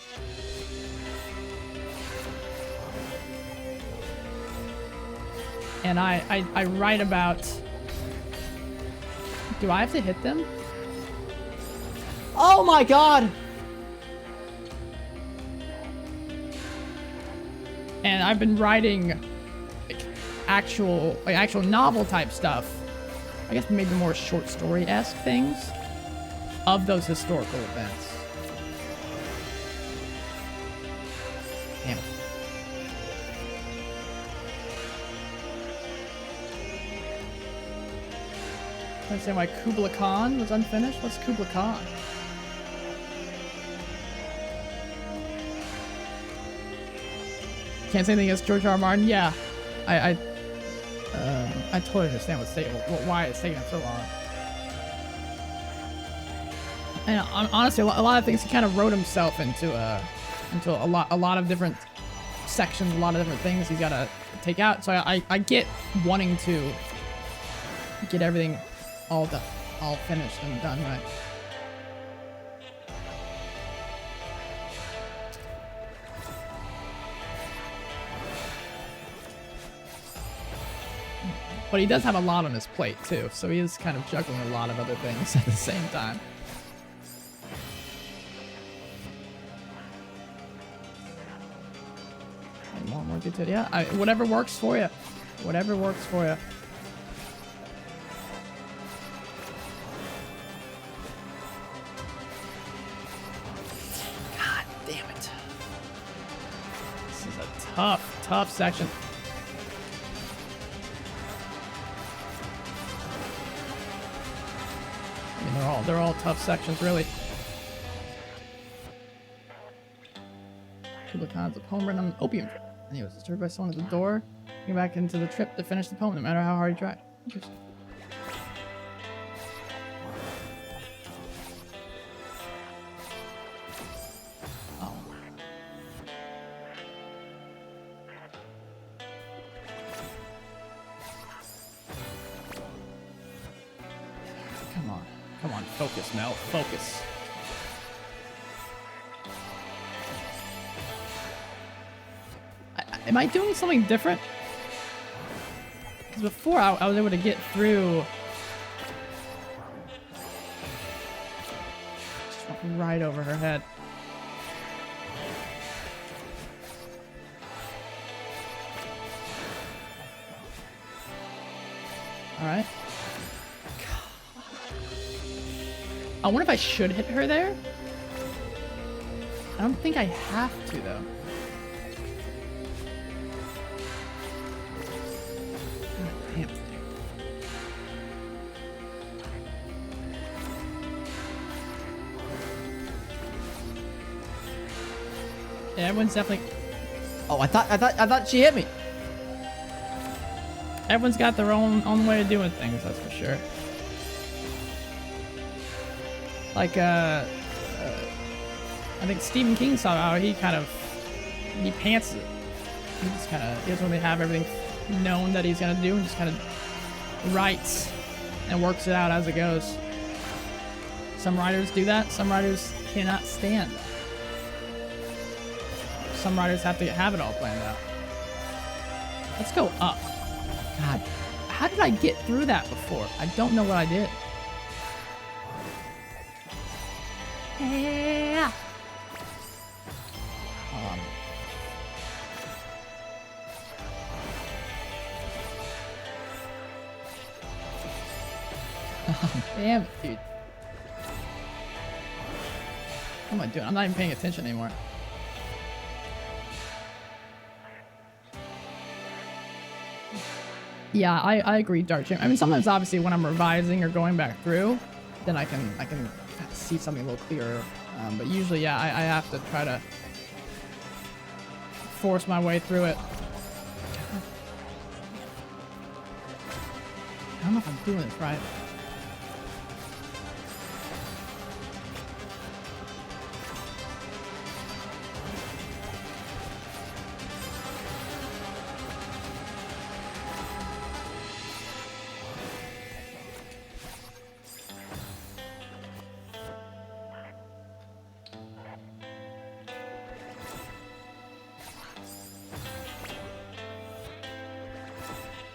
And I write about... Do I have to hit them? Oh my god! And I've been writing actual novel type stuff. I guess maybe more short story-esque things of those historical events. Damn it. I understand why Kubla Khan was unfinished. What's Kubla Khan? Can't say anything against George R. R. Martin. Yeah, I totally understand why it's taking so long. And honestly, a lot of things he kind of wrote himself into a lot of different sections, a lot of different things he's got to take out. So I get wanting to get everything all finished and done right. But he does have a lot on his plate too, so he is kind of juggling a lot of other things at the same time. And more detail. Yeah, whatever works for you. Whatever works for you. God damn it. This is a tough section. They're all tough sections, really. Kubla Khan's a poem written on an opium trip, and he was disturbed by someone at the door. Came back into the trip to finish the poem, no matter how hard he tried. Interesting. Oh. Come on, focus, Mel. Focus. Am I doing something different? Because before I was able to get through... Just went right over her head. Alright. I wonder if I should hit her there? I don't think I have to, though. God damn it. Yeah, everyone's definitely... Oh, I thought she hit me. Everyone's got their own way of doing things, that's for sure. Like, I think Stephen King saw how he pants it. He doesn't really have everything known that he's gonna do, and just kind of writes and works it out as it goes. Some writers do that, some writers cannot stand that. some riders have to have it all planned out. Let's go up. God, how did I get through that before? I don't know what I did. Yeah. Damn it, dude. What am I doing? I'm not even paying attention anymore. Yeah, I agree, Dark Champ. I mean, sometimes obviously when I'm revising or going back through, then I can see something a little clearer. But usually, yeah, I have to try to force my way through it. I don't know if I'm doing this right.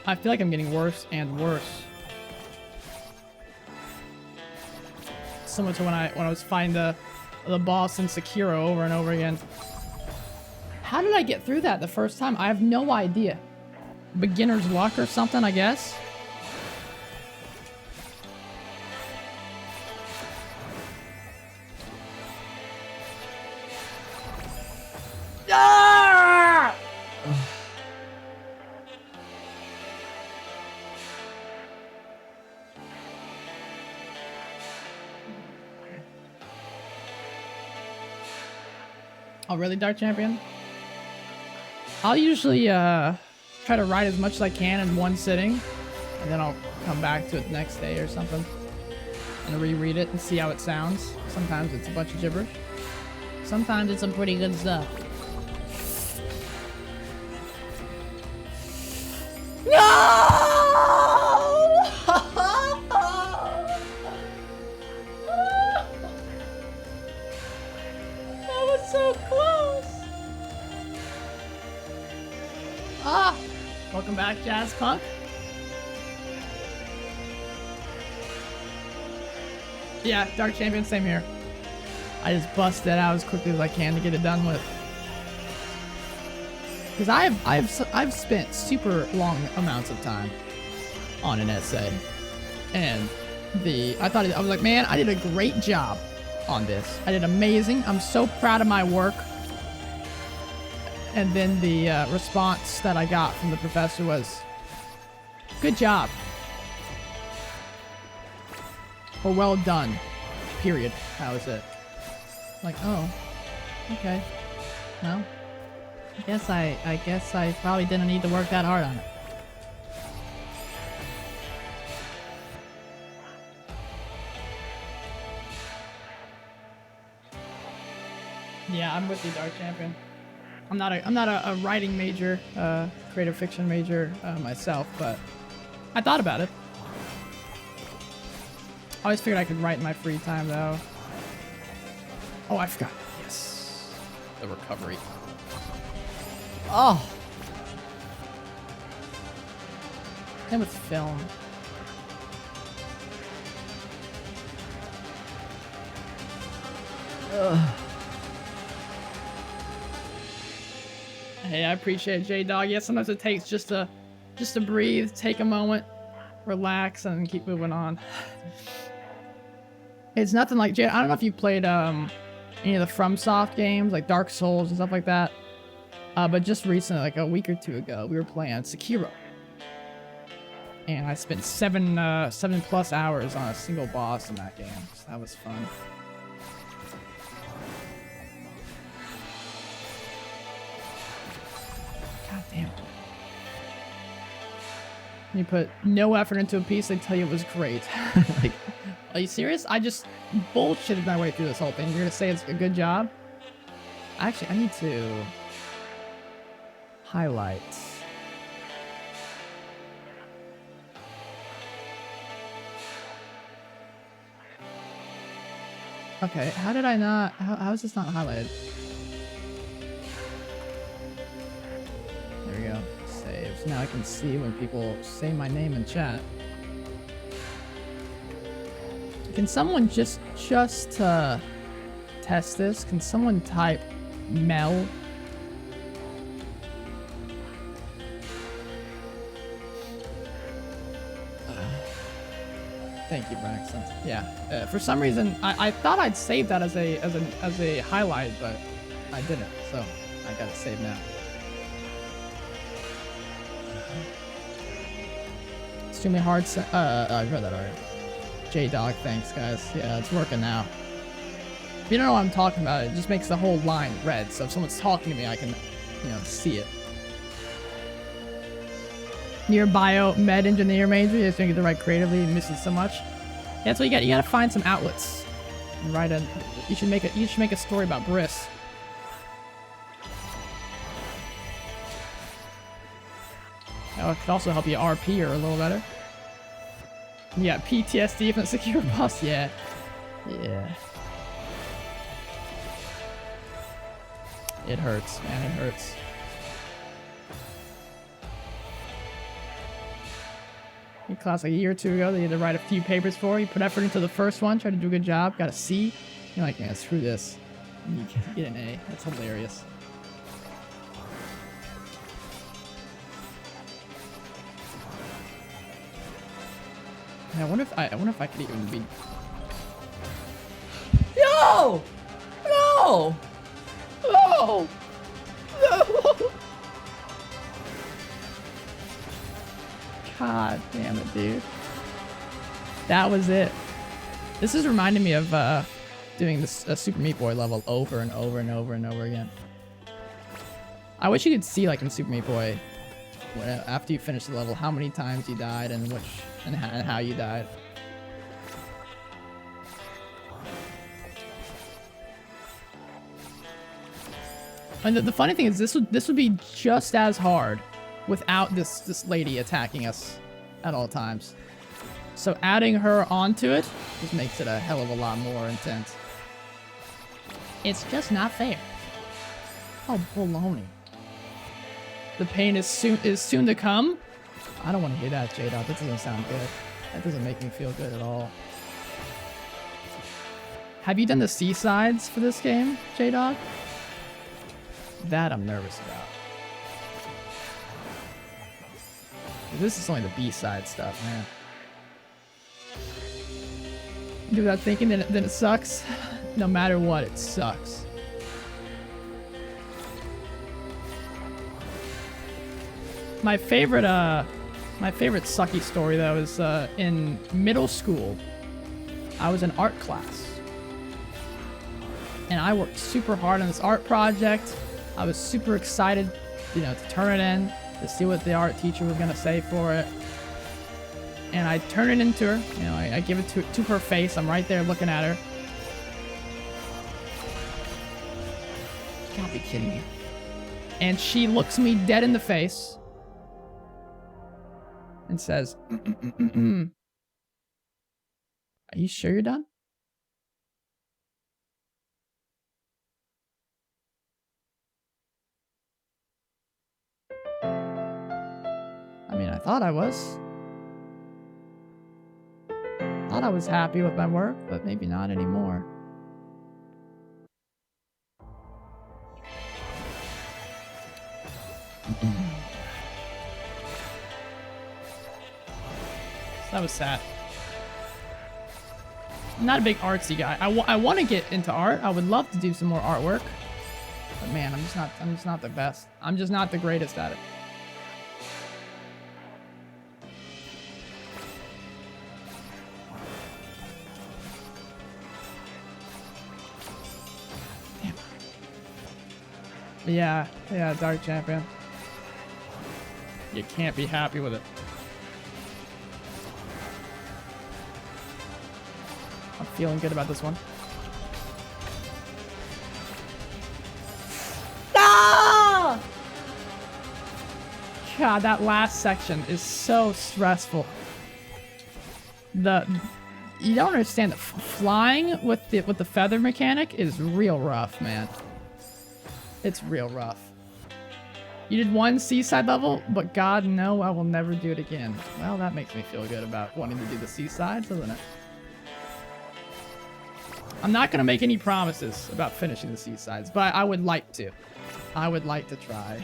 I feel like I'm getting worse and worse. Similar to when I was fighting the boss in Sekiro over and over again. How did I get through that the first time? I have no idea. Beginner's luck or something, I guess. Ah! Oh, really, Dark Champion? I'll usually try to ride as much as I can in one sitting, and then I'll come back to it the next day or something and reread it and see how it sounds. Sometimes it's a bunch of gibberish. Sometimes it's some pretty good stuff. No! That was so close. Ah! Welcome back, Jazz Punk. Yeah, Dark Champion, same here. I just bust that out as quickly as I can to get it done with. Because I've spent super long amounts of time on an essay, and I was like, man, I did a great job on this. I did amazing. I'm so proud of my work. And then the response that I got from the professor was, good job. Or well done. Period. That was it. Like, oh, okay. Well, I guess I probably didn't need to work that hard on it. Yeah, I'm with you, Dark Champion. I'm not a writing major, creative fiction major myself, but I thought about it. I always figured I could write in my free time, though. Oh, I forgot. Yes. The recovery. Oh. Same with film. Ugh. Hey, I appreciate it, J-Dog. Yeah, sometimes it takes just to breathe, take a moment, relax, and keep moving on. It's nothing like I don't know if you played any of the FromSoft games like Dark Souls and stuff like that. But just recently, like a week or two ago, we were playing Sekiro, and I spent 7+ hours on a single boss in that game. So that was fun. God damn. You put no effort into a piece, they tell you it was great. Like, are you serious? I just bullshitted my way through this whole thing. You're gonna say it's a good job? Actually, I need to highlight. Okay, how did I not? How is this not highlighted? So now I can see when people say my name in chat. Can someone just test this? Can someone type Mel? Thank you, Braxton. Yeah. For some reason, I thought I'd save that as a highlight, but I didn't. So I got it saved now. Extremely hard. I read that already. J-Dog, thanks, guys. Yeah, it's working now. If you don't know what I'm talking about, it just makes the whole line red. So if someone's talking to me, I can, you know, see it. Near bio med engineer major, you just don't get to write creatively and miss it so much. Yeah, that's what you got. You gotta find some outlets and write a. You should make a story about Briss. Oh, it could also help you RP her a little better. Yeah, PTSD from the secure boss. Yeah, yeah. It hurts, man. It hurts. In class like a year or two ago, they had to write a few papers for. You put effort into the first one, tried to do a good job, got a C. You're like, man, screw this. And you get an A. That's hilarious. And I wonder if I could even be. No! No! No! No! God damn it, dude. That was it. This is reminding me of doing this Super Meat Boy level over and over and over and over again. I wish you could see, like in Super Meat Boy, after you finish the level, how many times you died and how you died. And the funny thing is, this would be just as hard without this lady attacking us at all times. So adding her onto it just makes it a hell of a lot more intense. It's just not fair. Oh, baloney. The pain is soon to come? I don't want to hear that, J-Dog. That doesn't sound good. That doesn't make me feel good at all. Have you done the C-sides for this game, J-Dog? That I'm nervous about. This is only the B-side stuff, man. Do that thinking, then it sucks. No matter what, it sucks. My favorite sucky story though is in middle school. I was in art class, and I worked super hard on this art project. I was super excited, you know, to turn it in, to see what the art teacher was gonna say for it. And I turn it into her, you know, I give it to her face. I'm right there looking at her. You can't be kidding me. And she looks me dead in the face and says, Are you sure you're done? I mean, I thought I was. Thought I was happy with my work, but maybe not anymore. That was sad. I'm not a big artsy guy. I want to get into art. I would love to do some more artwork. But man, I'm just not the best. I'm just not the greatest at it. Damn. Yeah, Dark Champion. You can't be happy with it. I'm feeling good about this one. No! God, that last section is so stressful. You don't understand that flying with the feather mechanic is real rough, man. It's real rough. You did one seaside level, but God, no, I will never do it again. Well, that makes me feel good about wanting to do the seaside, doesn't it? I'm not going to make any promises about finishing the seasides, but I would like to. I would like to try.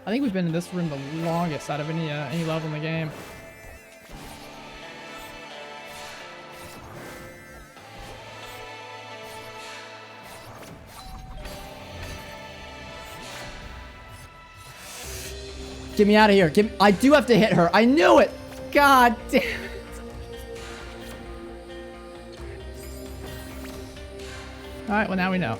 I think we've been in this room the longest out of any level in the game. Get me out of here. I do have to hit her. I knew it. God damn it. All right, well now we know.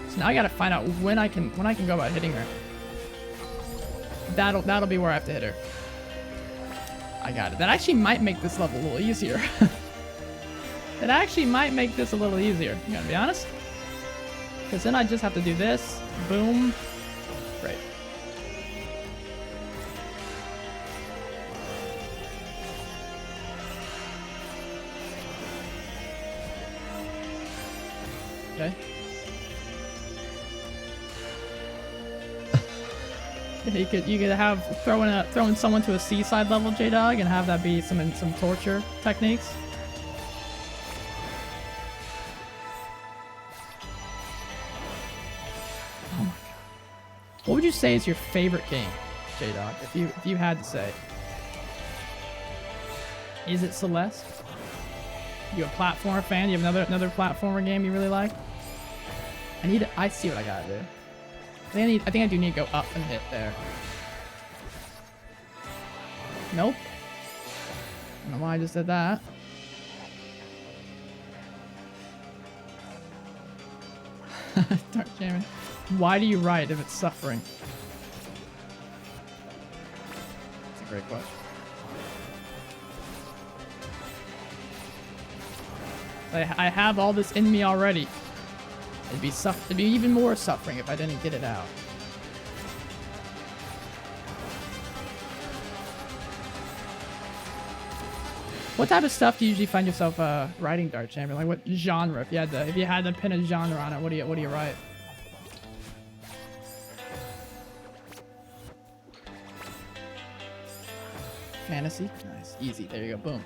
So now I gotta find out when I can go about hitting her. That'll be where I have to hit her. I got it. That actually might make this level a little easier. It actually might make this a little easier. You gotta be honest. Because then I just have to do this. Boom. Great. Okay. You could have throwing someone to a seaside level, J-Dog, and have that be some torture techniques. Oh my god. What would you say is your favorite game, J-Dog, if you had to say? Is it Celeste? You a platformer fan? You have another platformer game you really like? I see what I gotta do. I think I do need to go up and hit there. Nope. I don't know why I just did that. Dark jamming. Why do you write if it's suffering? That's a great question. I have all this in me already. It'd be even more suffering if I didn't get it out. What type of stuff do you usually find yourself writing, Dark Champion? Like what genre? If you had to pin a genre on it, what do you write? Fantasy? Nice. Easy. There you go. Boom.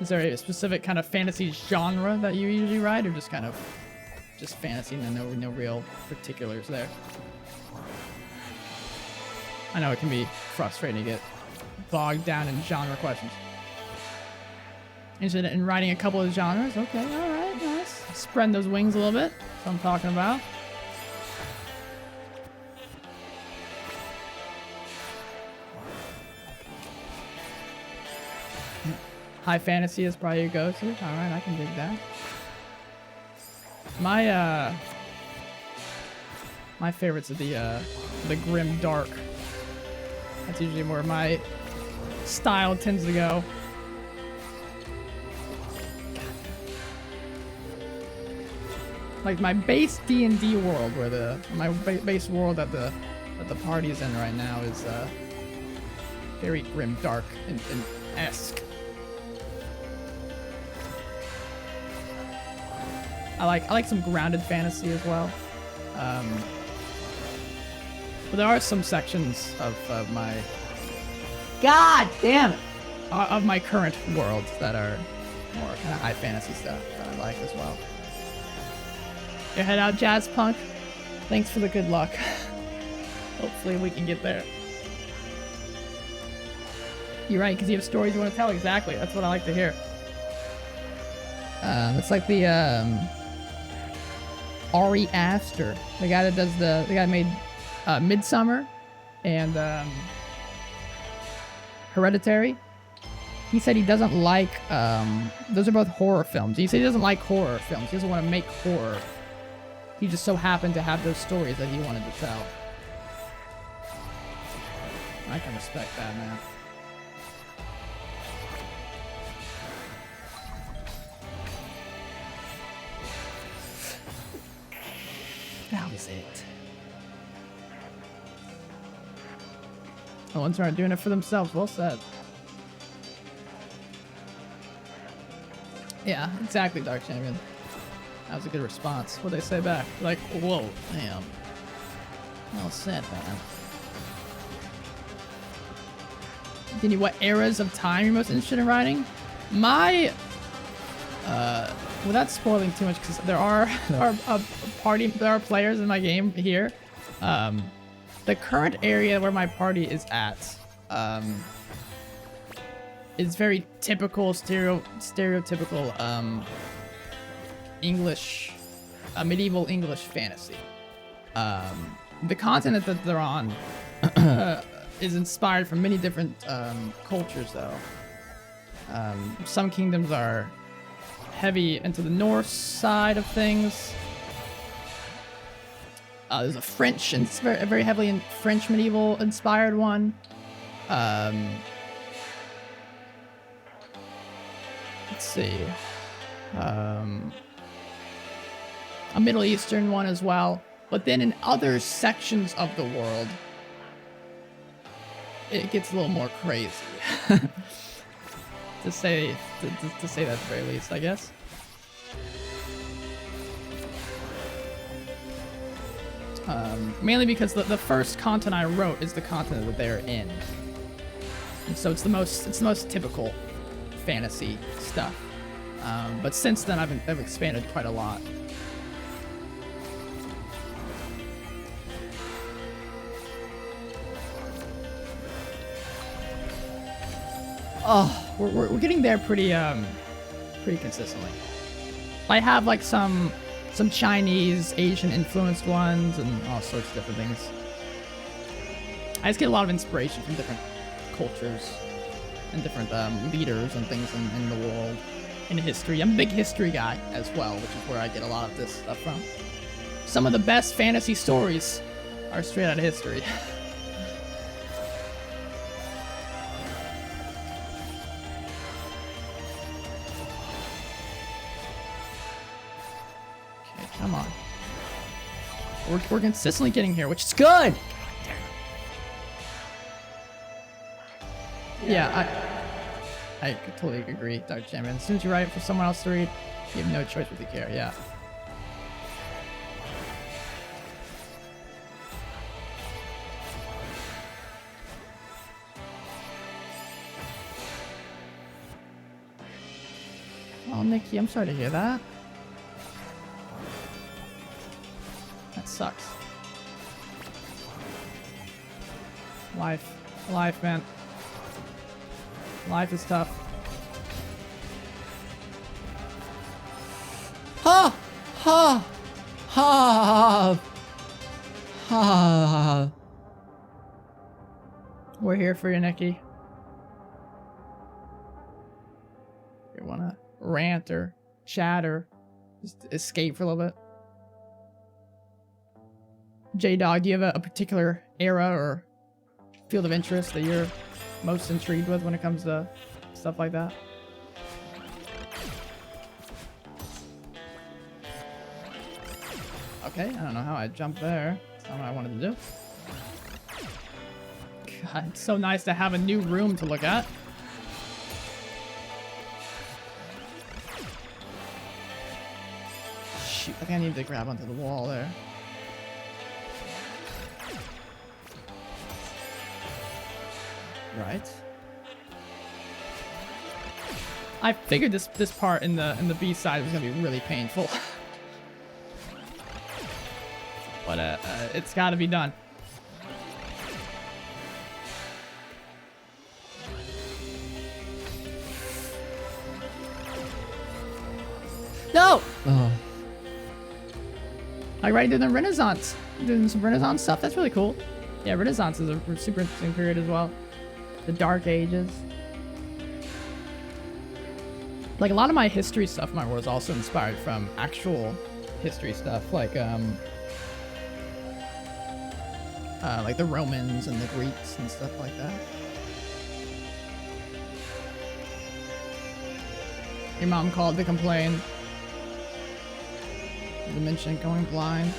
Is there a specific kind of fantasy genre that you usually write, or just kind of just fantasy and no real particulars there? I know it can be frustrating to get bogged down in genre questions. Interested in writing a couple of genres? Okay, all right, nice. Spreading those wings a little bit. That's what I'm talking about. High fantasy is probably your go-to. All right, I can dig that. My favorites are the grim dark. That's usually where my style tends to go. Like my base D&D world, where my base world that the party is in right now is very grim dark and esque. I like some grounded fantasy as well. But there are some sections of my God damn it! Of my current world that are more kind of high fantasy stuff that I like as well. Your head out, Jazz Punk. Thanks for the good luck. Hopefully we can get there. You're right, because you have stories you want to tell. Exactly. That's what I like to hear. It's like the Ari Aster, the guy that does the guy made Midsummer and Hereditary. He said he doesn't like those are both horror films. He said he doesn't like horror films. He doesn't want to make horror. He just so happened to have those stories that he wanted to tell. I can respect that, man. was it. The ones who aren't doing it for themselves. Well said. Yeah, exactly, Dark Champion. That was a good response. What'd they say back? Like, whoa, damn. Well said, man. Continue, what eras of time you're most interested in riding? My, without spoiling too much, because there are players in my game here. The current area where my party is at, is very typical, stereotypical, English, medieval English fantasy. The continent that they're on is inspired from many different cultures, though. Some kingdoms are heavy into the Norse side of things. There's a French, and it's very heavily in French medieval inspired one. Let's see. A Middle Eastern one as well. But then in other sections of the world, it gets a little more crazy. to say that at the very least, I guess. Mainly because the first continent I wrote is the continent that they're in, and so it's the most typical fantasy stuff. But since then, I've expanded quite a lot. Oh, we're getting there pretty consistently. I have like some Chinese, Asian influenced ones and all sorts of different things. I just get a lot of inspiration from different cultures and different leaders and things in the world, in history. I'm a big history guy as well, which is where I get a lot of this stuff from. Some of the best fantasy stories are straight out of history. Come on. We're consistently getting here, which is good. Yeah, I totally agree, Dark Champion. As soon as you write it for someone else to read, you have no choice but to care. Yeah. Oh, Nikki, I'm sorry to hear that. That sucks. Life, man. Life is tough. Ha! Ha! Ha! Ha! We're here for you, Nikki. You wanna rant or chat or just escape for a little bit? J-Dog, do you have a particular era or field of interest that you're most intrigued with when it comes to stuff like that? Okay, I don't know how I jumped there. That's not what I wanted to do. God, it's so nice to have a new room to look at. Shoot, I think I need to grab onto the wall there. Right. I figured this part in the B side was gonna be really painful. But it's gotta be done. No! Oh. Like right into the Renaissance. Doing some Renaissance stuff, that's really cool. Yeah, Renaissance is a super interesting period as well. The Dark Ages. Like a lot of my history stuff in my world is also inspired from actual history stuff, like the Romans and the Greeks and stuff like that. Your mom called to complain. You mentioned going blind.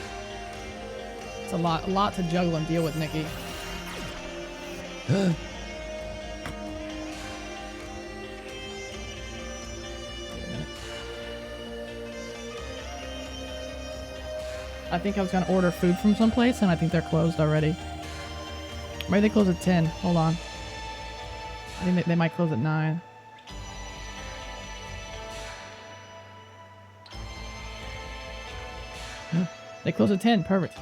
It's a lot to juggle and deal with, Nikki. I think I was gonna order food from someplace, and I think they're closed already. Maybe they close at 10. Hold on. I think they might close at 9. They close at 10. Perfect.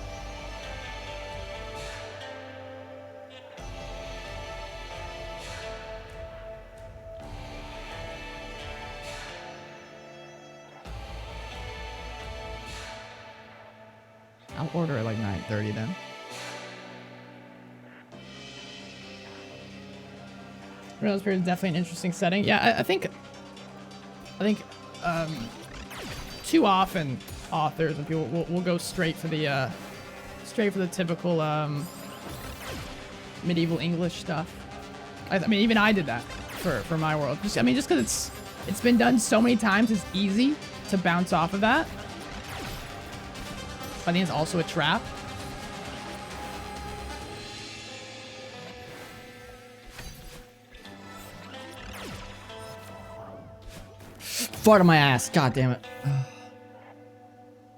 I'll order at like 9:30 then. Real Spirit is definitely an interesting setting. Yeah, I think too often authors and people will go straight for the typical medieval English stuff. I mean, even I did that for my world. Just because it's been done so many times, it's easy to bounce off of that. I think it's also a trap. Fart on my ass. God damn it.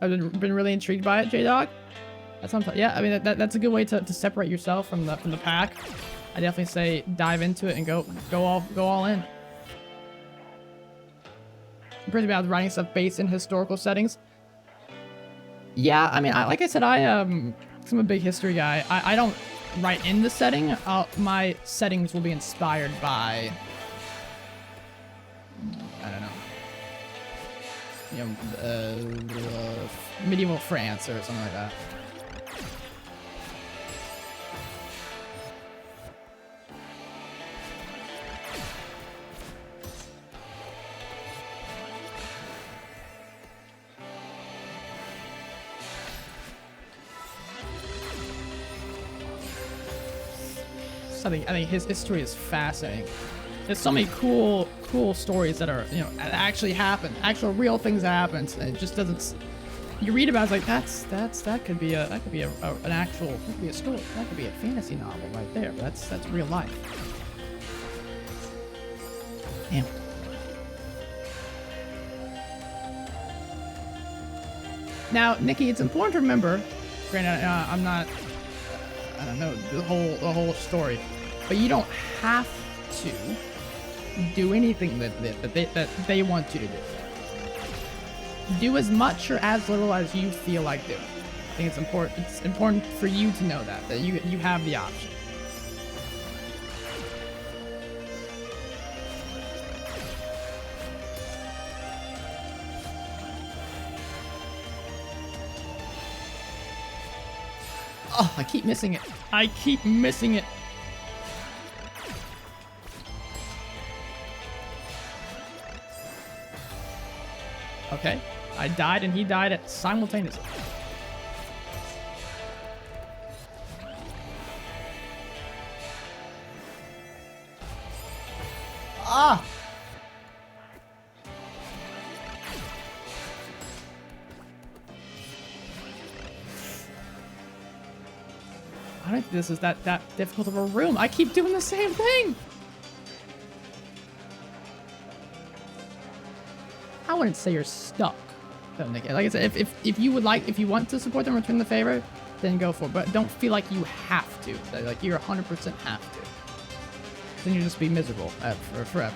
I've been really intrigued by it, J-Dog. That's what I'm yeah, I mean that's a good way to separate yourself from the pack. I definitely say dive into it and go all in. I'm pretty bad with writing stuff based in historical settings. Yeah, I mean, like I said, I'm a big history guy. I don't write in the setting. My settings will be inspired by, I don't know, medieval France or something like that. I think his history is fascinating. There's so many cool stories that are, actually happen, actual real things that happen. And it just doesn't. You read about it, it's like that could be a story. That could be a fantasy novel right there. But that's real life. Damn. Now, Nikki, it's important to remember. Granted, I'm not. I don't know the whole story, but you don't have to do anything that they want you to do. Do as much or as little as you feel like doing. I think it's important. It's important for you to know that you have the option. Oh, I keep missing it. I keep missing it. Okay. I died and he died simultaneously. Ah! I don't think this is that difficult of a room. I keep doing the same thing. I wouldn't say you're stuck. Like I said, if you want to support them, return the favor, then go for it. But don't feel like you have to. Like you 100% have to. Then you just be miserable forever.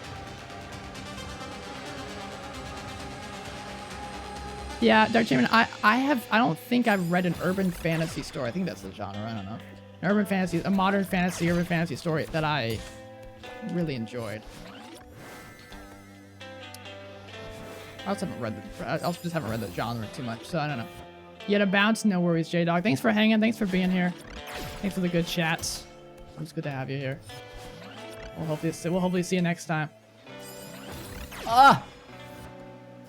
Yeah, Dark Champion. I don't think I've read an urban fantasy story. I think that's the genre. I don't know. An urban fantasy, a modern fantasy, urban fantasy story that I really enjoyed. I just haven't read the genre too much, so I don't know. You had a bounce? No worries, J-Dog. Thanks for hanging. Thanks for being here. Thanks for the good chats. It's good to have you here. We'll hopefully see you next time. Ah!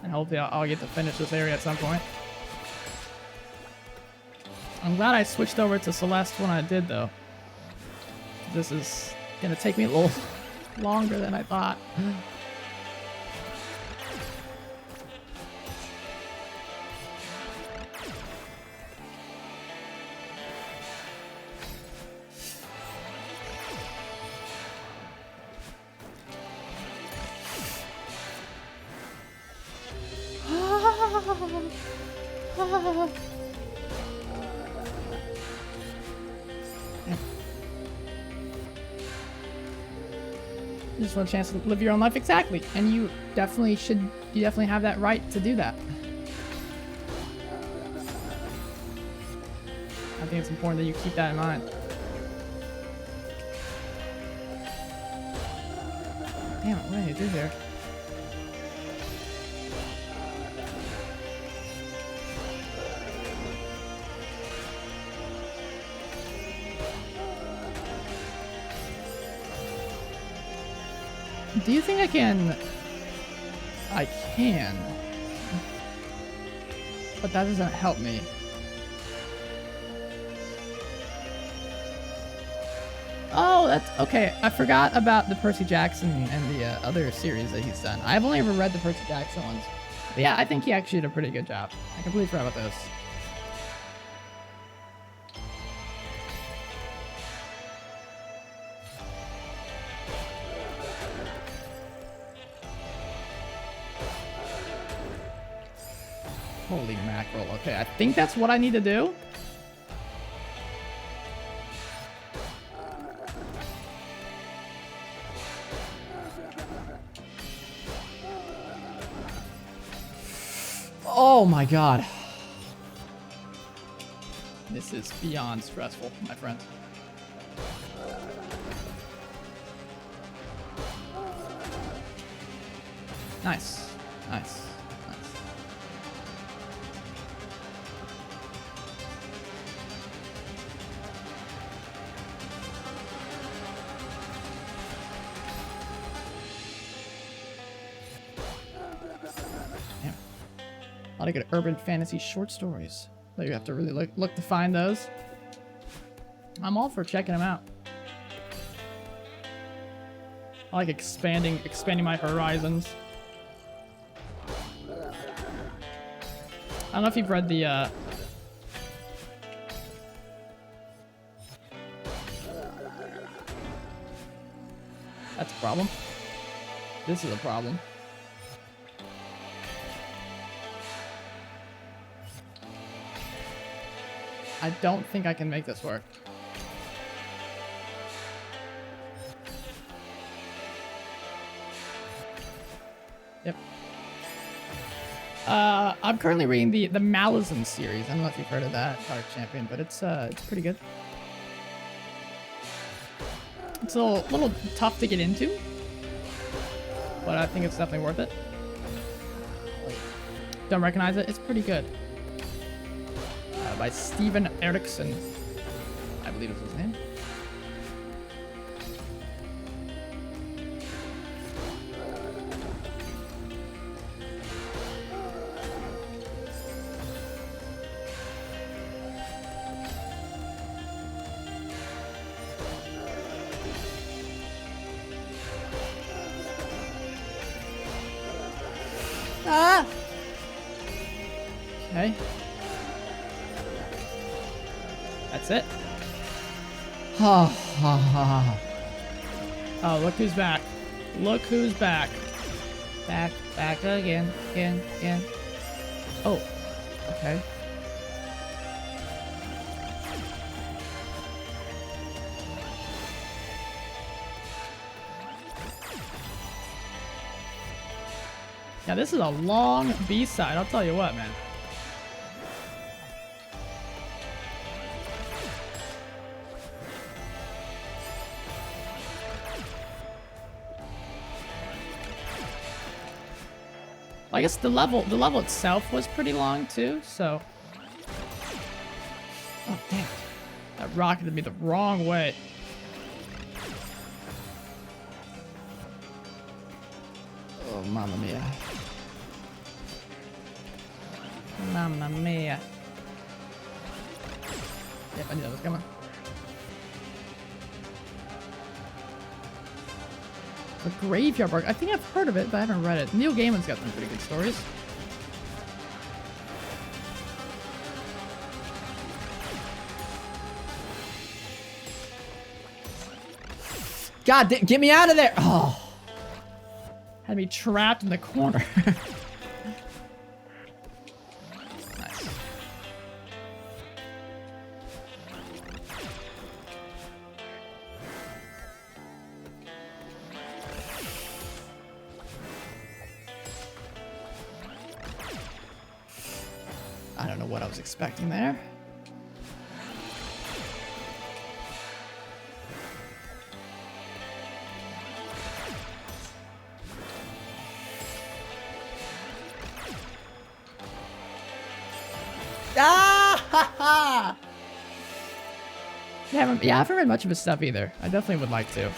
And hopefully I'll get to finish this area at some point. I'm glad I switched over to Celeste when I did, though. This is gonna take me a little longer than I thought. You just want a chance to live your own life, exactly, and you definitely should. You definitely have that right to do that. I think it's important that you keep that in mind. Damn it! What did I do here? Do you think I can? I can. But that doesn't help me. Oh, that's okay. I forgot about the Percy Jackson and the other series that he's done. I've only ever read the Percy Jackson ones. But yeah, I think he actually did a pretty good job. I completely forgot about those. Holy mackerel. Okay, I think that's what I need to do. Oh my god. This is beyond stressful, my friend. Nice. Nice. A lot of good urban fantasy short stories. So you have to really look to find those. I'm all for checking them out. I like expanding my horizons. I don't know if you've read the that's a problem. This is a problem. I don't think I can make this work. Yep. I'm currently reading the Malazan series. I don't know if you've heard of that, Dark Champion, but it's pretty good. It's a little tough to get into, but I think it's definitely worth it. Don't recognize it? It's pretty good. By Steven Erikson, I believe is his name. Ah! Okay. That's it. Oh, look who's back. Look who's back. Back again. Oh, okay. Yeah, this is a long B-side, I'll tell you what, man. I guess the level itself was pretty long too, so. Oh damn! That rocketed me the wrong way. Oh mamma mia! Mamma mia! Yep, I knew that was coming. The Graveyard Bark. I think I've heard of it, but I haven't read it. Neil Gaiman's got some pretty good stories. God, get me out of there! Oh, Had me trapped in the corner. Nice. I don't know what I was expecting there. Ah! Ha, ha. Yeah, I haven't read much of his stuff either. I definitely would like to.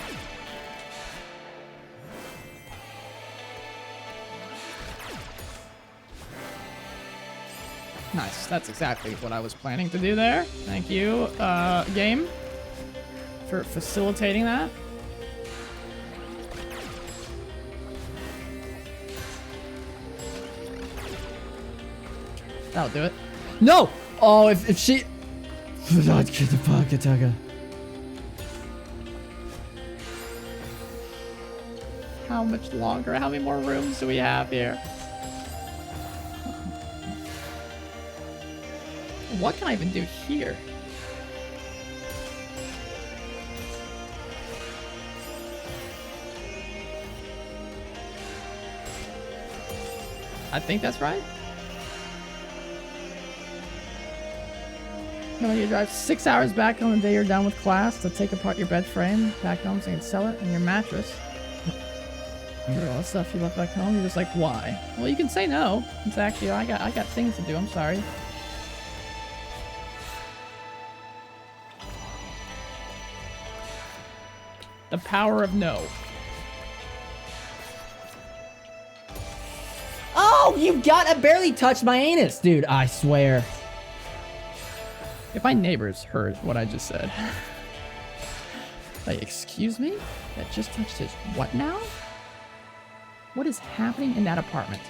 Nice. That's exactly what I was planning to do there. Thank you, game, for facilitating that. That'll do it. No! Oh, if she... Get the pocket, Tugga. How much longer? How many more rooms do we have here? What can I even do here? I think that's right. No, you drive 6 hours back on the day you're done with class to take apart your bed frame back home so you can sell it and your mattress. Remember all the stuff you left back home? You're just like, why? Well, you can say no. It's actually, I got things to do. I'm sorry. The power of no. Oh, you got... I barely touched my anus, dude. I swear. If my neighbors heard what I just said. Like, excuse me? That just touched his what now? What is happening in that apartment?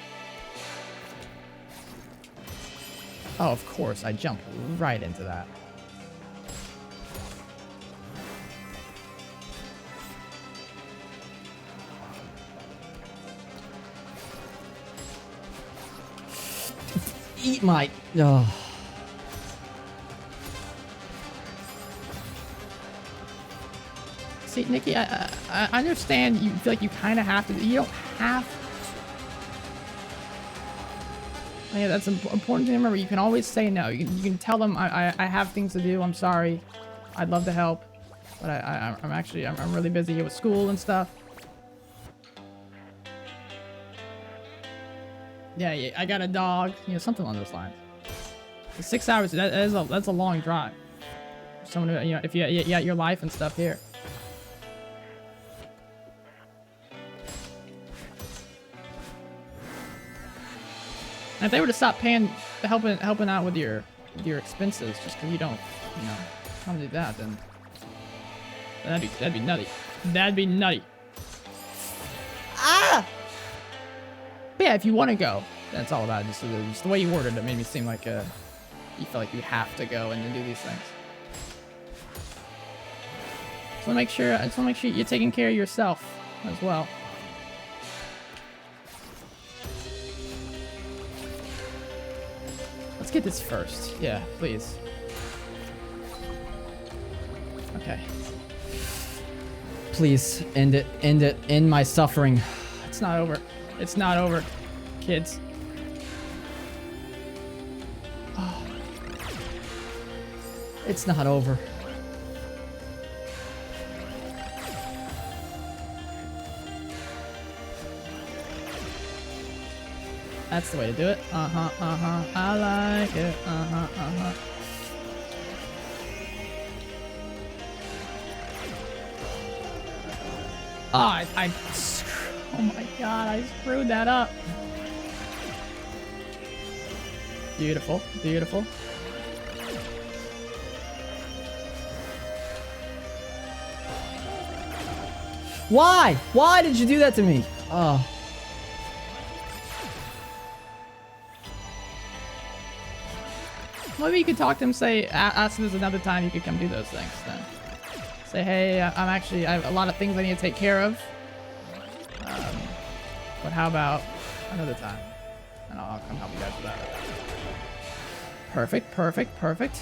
Oh, of course. I jumped right into that. Eat my... Oh. See, Nikki, I understand you feel like you kind of have to. You don't have to. Yeah, that's important to remember. You can always say no. You can tell them, I have things to do. I'm sorry. I'd love to help. But I'm really busy here with school and stuff. Yeah, I got a dog. You know, something along those lines. 6 hours, that's a long drive. Someone who, you know, if you got your life and stuff here. And if they were to stop paying, helping out with your expenses just because you don't, you know, come to do that, then that'd be nutty. That'd be nutty. Ah! But yeah, if you want to go, that's all about it. Just the way you worded it made me seem like you feel like you have to go and do these things. So I just want to make sure you're taking care of yourself as well. Let's get this first. Yeah, please. Okay. Please, end it, end my suffering. It's not over. It's not over, kids. Oh. It's not over. That's the way to do it. I like it. Oh, oh my god, I screwed that up. Beautiful, beautiful. Why? Why did you do that to me? Oh. Maybe you could talk to him, say, ask if there's another time you could come do those things then. Say, hey, I have a lot of things I need to take care of. But how about another time? And I'll come help you guys with that. Perfect, perfect, perfect.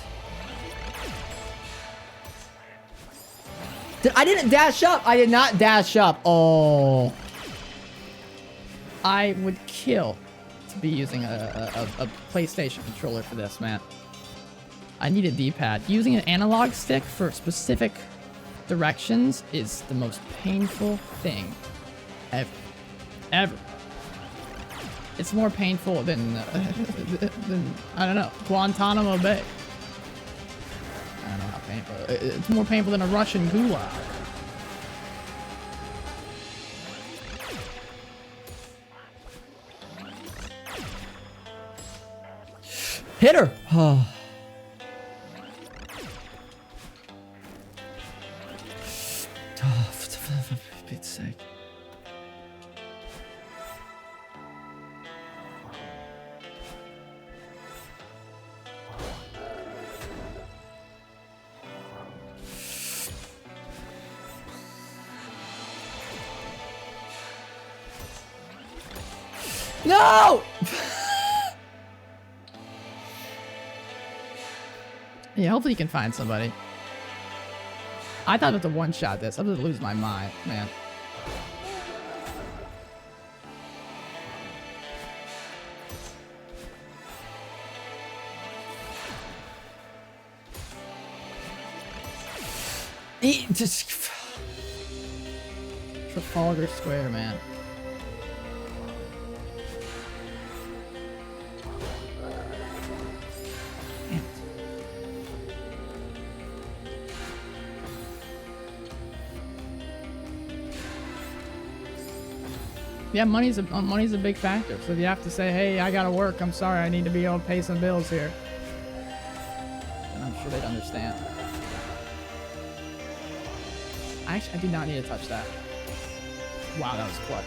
I didn't dash up. I did not dash up. Oh. I would kill to be using a PlayStation controller for this, man. I need a D-pad. Using an analog stick for specific directions is the most painful thing ever. It's more painful than I don't know, Guantanamo Bay. I don't know how painful. It's more painful than a Russian gulag. Hit her! Oh. For Pete's sake. No! Yeah, hopefully you can find somebody. I thought about the one-shot this. I'm gonna lose my mind, man. Just Trafalgar Square, man. Damn it. Yeah, money's a big factor. So if you have to say, "Hey, I gotta work. I'm sorry. I need to be able to pay some bills here," and I'm sure they'd understand. Actually, I do not need to touch that. Wow, that was clutch.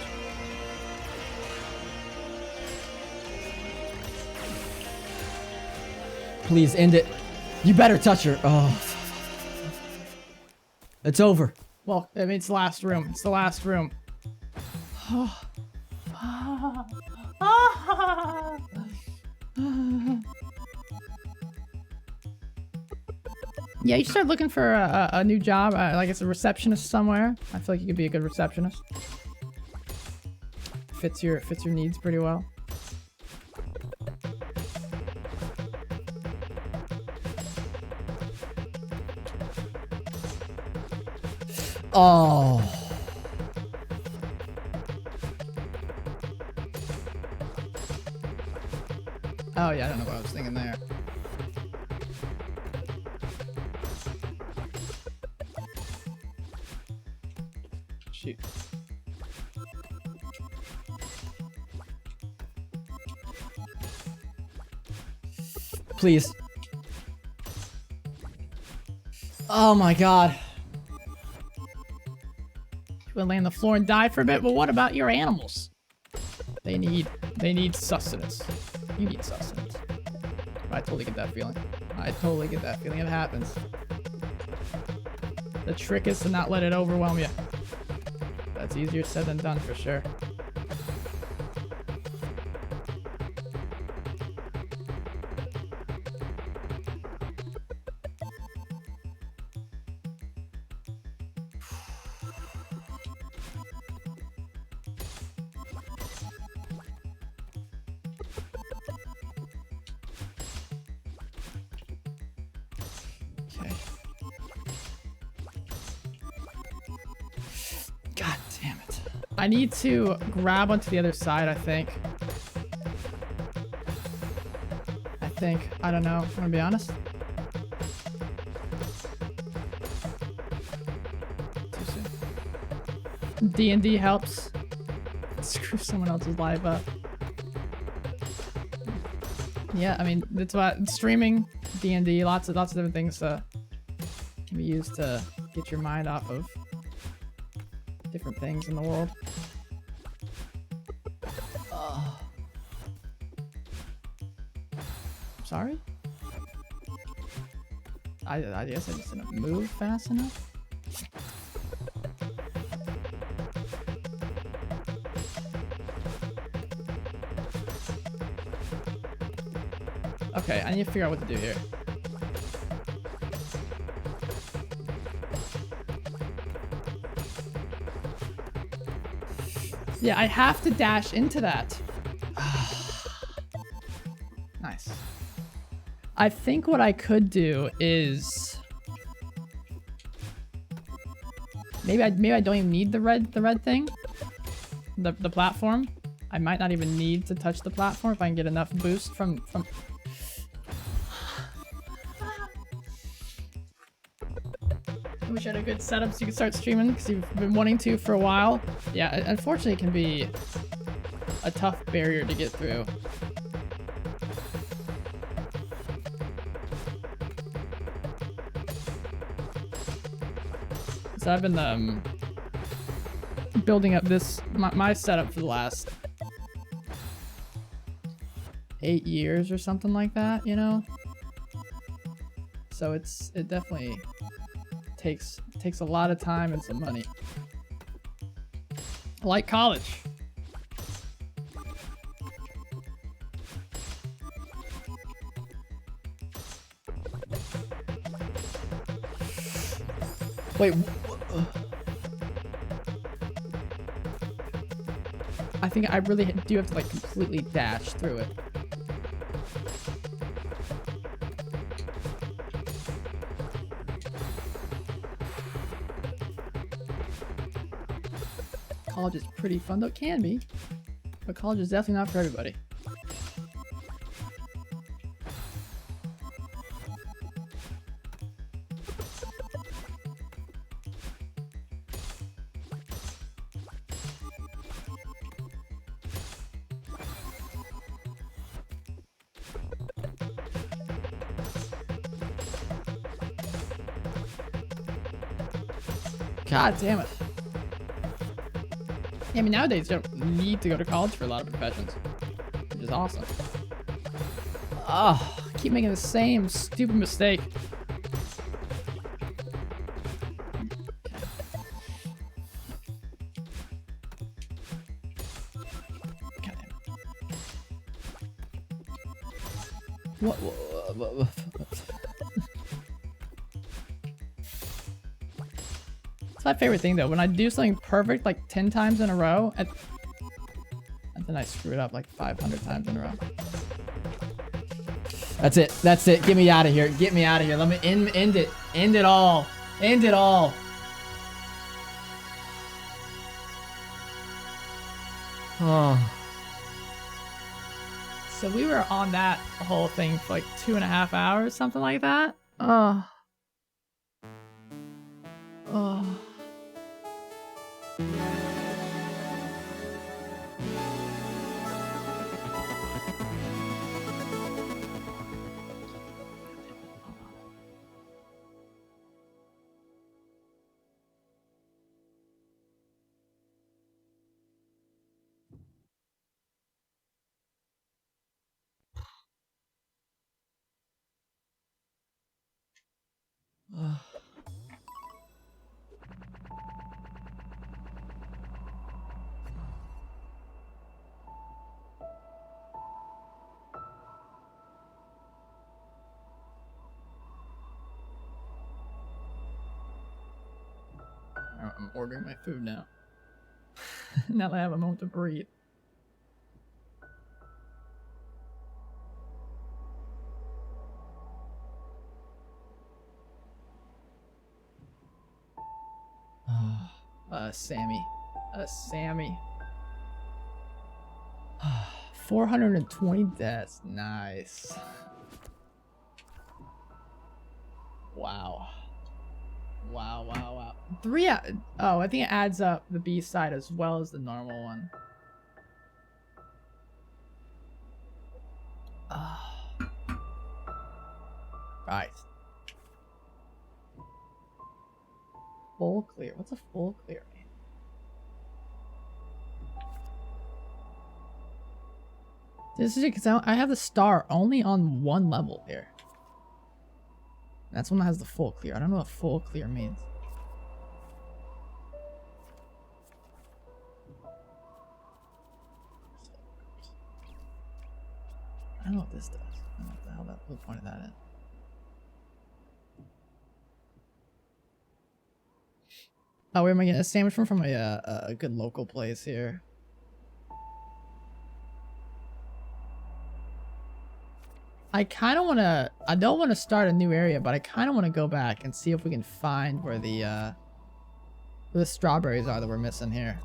please end it. You better touch her. Oh. It's over. Well, I mean, it's the last room. It's the last room. Yeah, you should start looking for a new job, like as a receptionist somewhere. I feel like you could be a good receptionist. Fits your needs pretty well. Oh. Oh yeah, I don't know what I was thinking there. Shoot. Please. Oh my god. You wanna lay on the floor and die for a bit? Well, what about your animals? They need sustenance. You need sustenance. I totally get that feeling. I totally get that feeling. It happens. The trick is to not let it overwhelm you. That's easier said than done for sure. God damn it. I need to grab onto the other side, I think. I don't know. I'm gonna be honest. Too soon. D&D helps. Screw someone else's life up. Yeah, I mean, that's what streaming, D&D, lots of different things can be used to get your mind off of different things in the world. Sorry? I guess I just didn't move fast enough. Okay, I need to figure out what to do here. Yeah, I have to dash into that. Nice. I think what I could do is maybe I don't even need the red thing, the platform. I might not even need to touch the platform if I can get enough boost from. I wish I had a good setup so you could start streaming because you've been wanting to for a while. Yeah, unfortunately, it can be a tough barrier to get through. So I've been building up my setup for the last 8 years or something like that, you know? So it definitely takes a lot of time and some money. Like college. Wait. I think I really do have to like completely dash through it. College is pretty fun, though it can be, but college is definitely not for everybody. God damn it. Yeah, I mean, nowadays you don't need to go to college for a lot of professions, which is awesome. Oh, I keep making the same stupid mistake. God damn it. What? It's my favorite thing though. When I do something perfect like 10 times in a row, and then I screw it up like 500 times in a row. That's it. That's it. Get me out of here. Get me out of here. Let me end it. End it all. End it all. Oh. So we were on that whole thing for like 2.5 hours, something like that. Oh. Oh. I'm ordering my food now. Now that I have a moment to breathe. Sammy. Sammy. 420 deaths. Nice. Wow. Wow, wow, wow. 3 out. Oh, I think it adds up the B side as well as the normal one. Right. Full clear. What's a full clear mean? This is because I have the star only on 1 level here. That's one that has the full clear. I don't know what full clear means. I don't know what this does. I don't know what the hell who pointed that in. Oh, where am I getting a sandwich from? From a good local place here. I kind of want to... I don't want to start a new area, but I kind of want to go back and see if we can find where the strawberries are that we're missing here.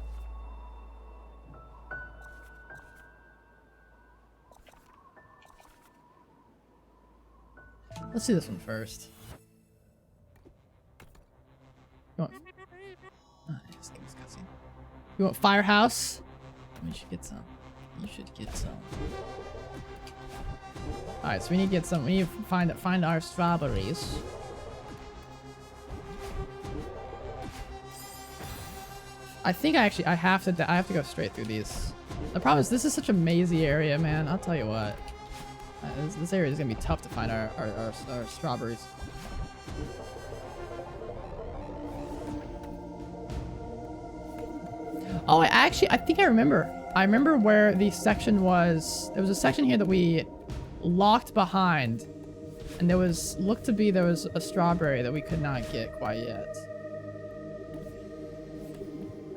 Let's see this one first. You want... Oh, just give us cutscene. You want Firehouse? You should get some. You should get some. Alright, so we need to get some. We need to find our strawberries. I think I have to go straight through these. The problem is this is such a mazy area, man. I'll tell you what. This area is gonna be tough to find our strawberries. Oh, I think I remember. I remember where the section was. There was a section here that we locked behind, and there was a strawberry that we could not get quite yet.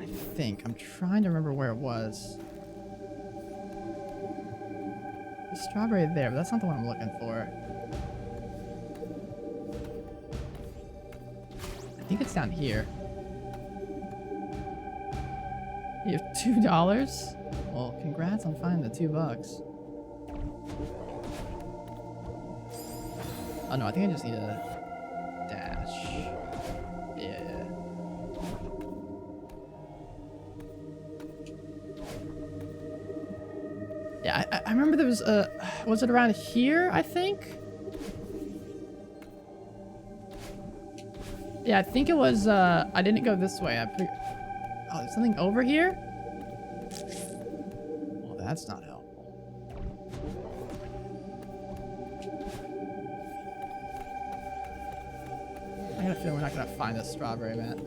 I think I'm trying to remember where it was. The strawberry there, but that's not the one I'm looking for. I think it's down here. You have $2? Well, congrats on finding the $2. Oh no, I think I just need a dash. Yeah. Yeah, I remember there was was it around here, I think? Yeah, I think it was, I didn't go this way. Oh, there's something over here? Well, that's not helpful. I got a feeling we're not gonna find this strawberry, man.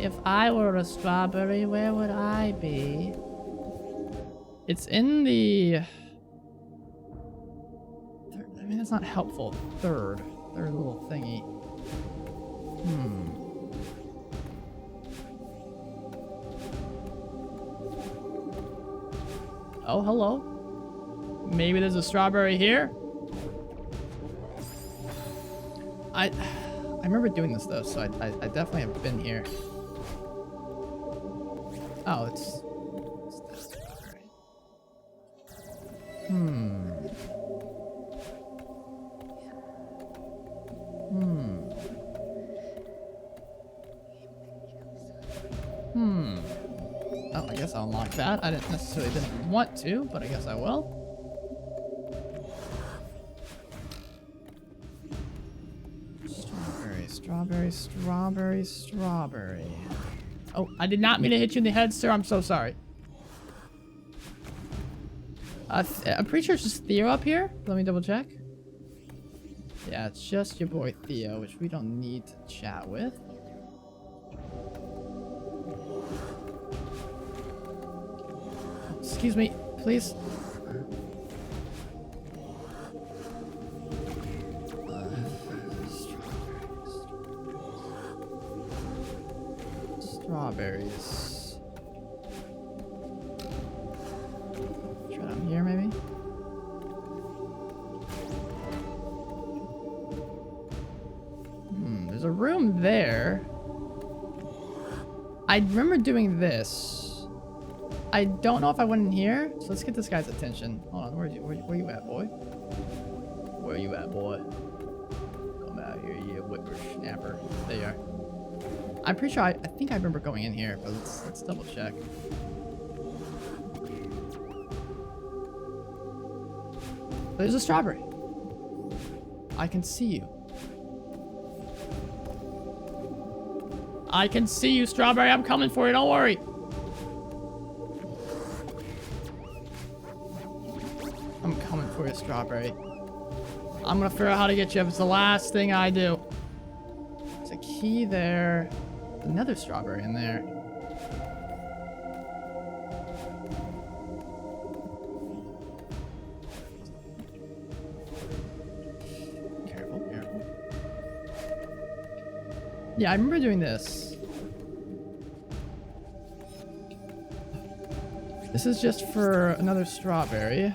If I were a strawberry, where would I be? It's in the... I mean, that's not helpful. Third little thingy. Oh, hello. Maybe there's a strawberry here? I remember doing this though, so I definitely have been here. Oh, it's this strawberry. Oh, I guess I'll unlock that. I didn't want to, but I guess I will. Strawberry. Oh, I did not mean to hit you in the head, sir. I'm so sorry. I'm pretty sure it's just Theo up here. Let me double check. Yeah, it's just your boy Theo, which we don't need to chat with. Excuse me, please. Strawberries. Try down here, maybe? There's a room there. I remember doing this. I don't know if I went in here, so let's get this guy's attention. Hold on, where you at, boy? Where you at, boy? Come out here, you whippersnapper. There you are. I'm pretty sure I think I remember going in here, but let's double check. There's a strawberry. I can see you. I can see you, strawberry. I'm coming for you. Don't worry. I'm coming for you, strawberry. I'm gonna figure out how to get you. It's the last thing I do. There's a key there. Another strawberry in there. Careful. Yeah, I remember doing this. This is just for another strawberry.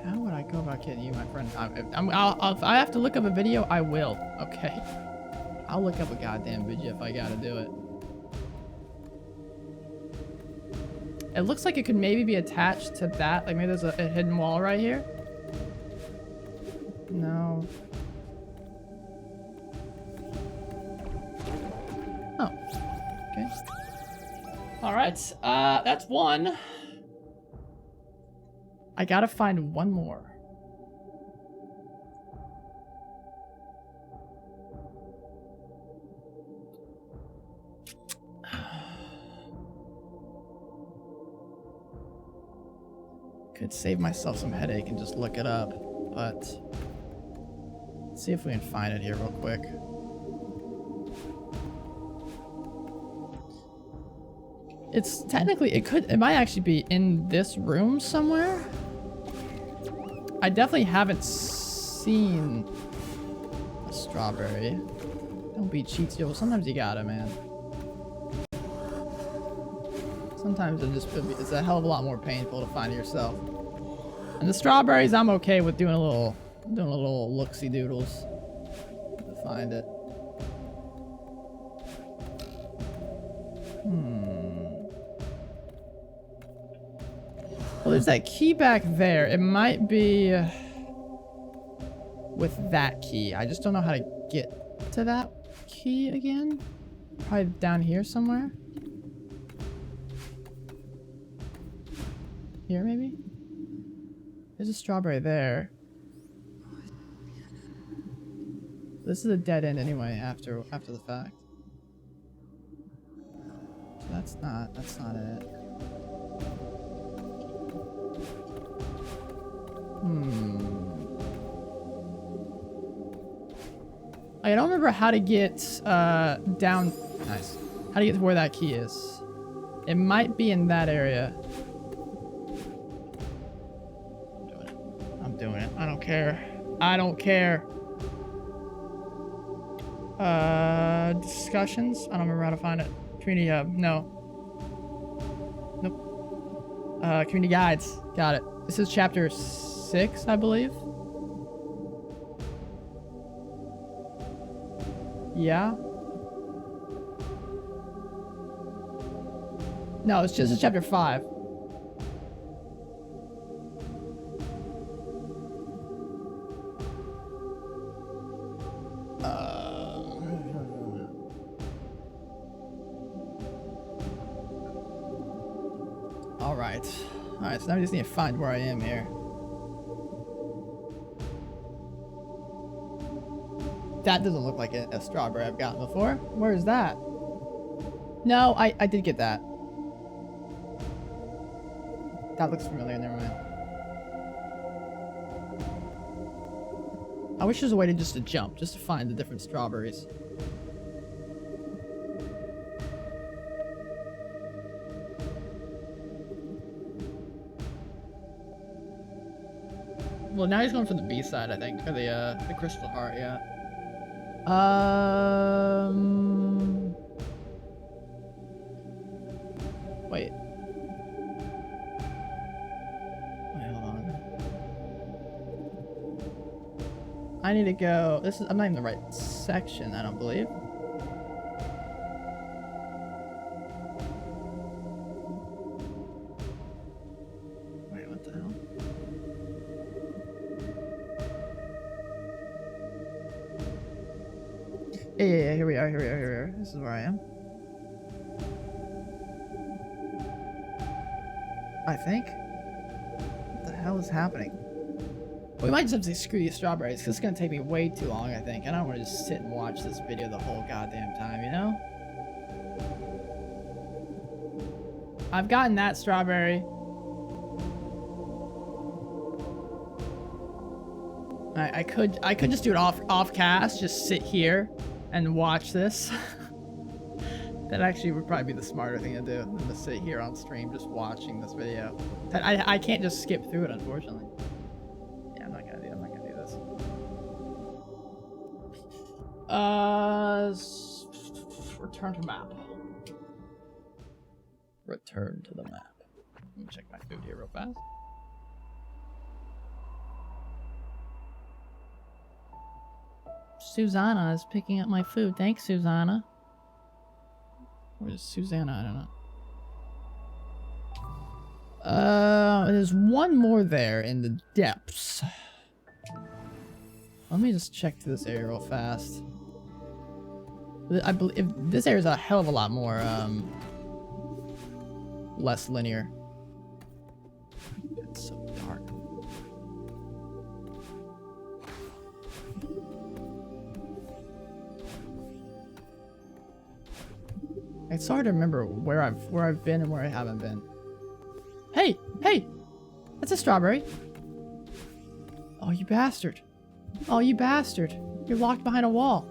How would I go about getting you, my friend? If I have to look up a video, I will. Okay. I'll look up a goddamn video if I gotta do it. It looks like it could maybe be attached to that. Like maybe there's a hidden wall right here. No. Oh. Okay. All right. That's one. I gotta find one more. Could save myself some headache and just look it up, but let's see if we can find it here real quick. It's technically, it might actually be in this room somewhere. I definitely haven't seen a strawberry. Don't be cheats, yo. Sometimes you gotta, man. Sometimes it's a hell of a lot more painful to find it yourself. And the strawberries, I'm okay with doing a little look-see doodles to find it. Well, there's that key back there. It might be with that key. I just don't know how to get to that key again. Probably down here somewhere. Here, maybe? There's a strawberry there. This is a dead end anyway, after the fact. So that's not it. I don't remember how to get down. Nice. How to get to where that key is. It might be in that area. I'm doing it. I don't care. I don't care. Discussions? I don't remember how to find it. Community hub. No. Nope. Community guides. Got it. This is chapter 6, I believe. Yeah. No, it's just chapter 5. Alright, so now we just need to find where I am here. That doesn't look like a strawberry I've gotten before. Where is that? No, I did get that. That looks familiar, never mind. I wish there was a way to jump, just to find the different strawberries. Well, now he's going for the B side, I think, or the crystal heart, yeah. Wait. Hold on. I need to go. I'm not even in the right section, I don't believe. Wait, what the hell? Yeah, here we are. This is where I am. I think. What the hell is happening? We might just have to say screw these strawberries, because it's going to take me way too long, I think. And I don't want to just sit and watch this video the whole goddamn time, you know? I've gotten that strawberry. I could just do it off cast, just sit here and watch this. That actually would probably be the smarter thing to do than to sit here on stream just watching this video. I can't just skip through it, unfortunately. Yeah, I'm not gonna do this. Return to map. Return to the map. Let me check my food here real fast. Susanna is picking up my food. Thanks, Susanna. Where's Susanna? I don't know. There's one more there in the depths. Let me just check through this area real fast. I believe this area is a hell of a lot more less linear. It's so dark. It's hard to remember where I've been and where I haven't been. Hey, hey, that's a strawberry. Oh, you bastard! Oh, you bastard! You're locked behind a wall.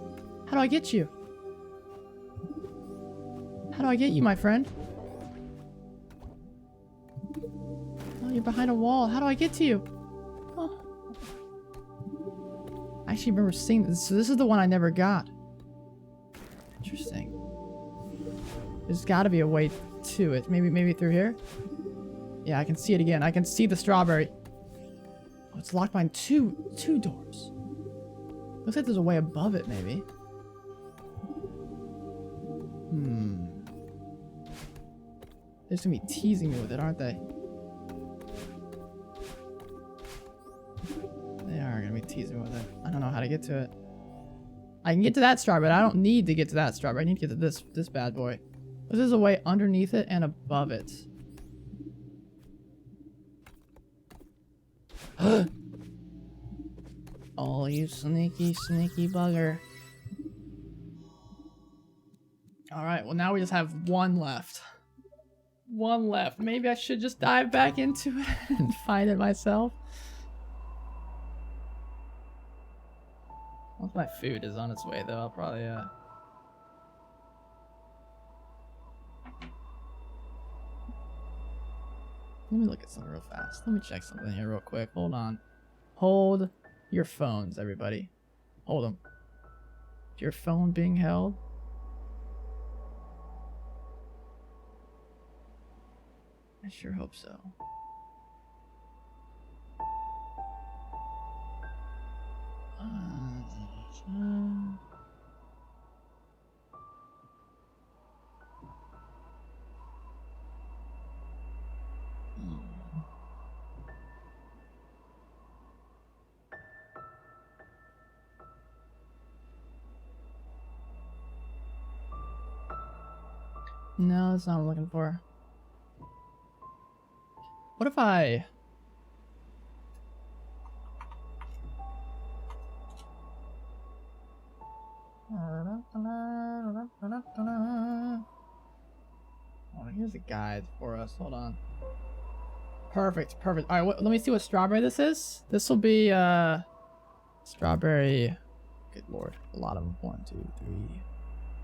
How do I get you? How do I get you, my friend? Oh, you're behind a wall. How do I get to you? Oh. I actually remember seeing this. So this is the one I never got. Interesting. There's got to be a way to it. Maybe through here? Yeah, I can see it again. I can see the strawberry. Oh, it's locked behind two doors. Looks like there's a way above it, maybe. They're just gonna be teasing me with it, aren't they? They are gonna be teasing me with it. I don't know how to get to it. I can get to that strawberry, but I don't need to get to that strawberry. I need to get to this bad boy. This is a way underneath it and above it. Oh, you sneaky, sneaky bugger. Alright, well now we just have one left. One left. Maybe I should just dive back into it and find it myself. Once my food is on its way though, I'll probably let me look at something real fast. Let me check something here real quick. Hold on. Hold your phones, everybody. Hold them. Is your phone being held? I sure hope so. No, that's not what I'm looking for. What if I... Oh, here's a guide for us. Hold on. Perfect, perfect. All right, let me see what strawberry this is. This will be strawberry. Good lord, a lot of them. 1, 2, 3.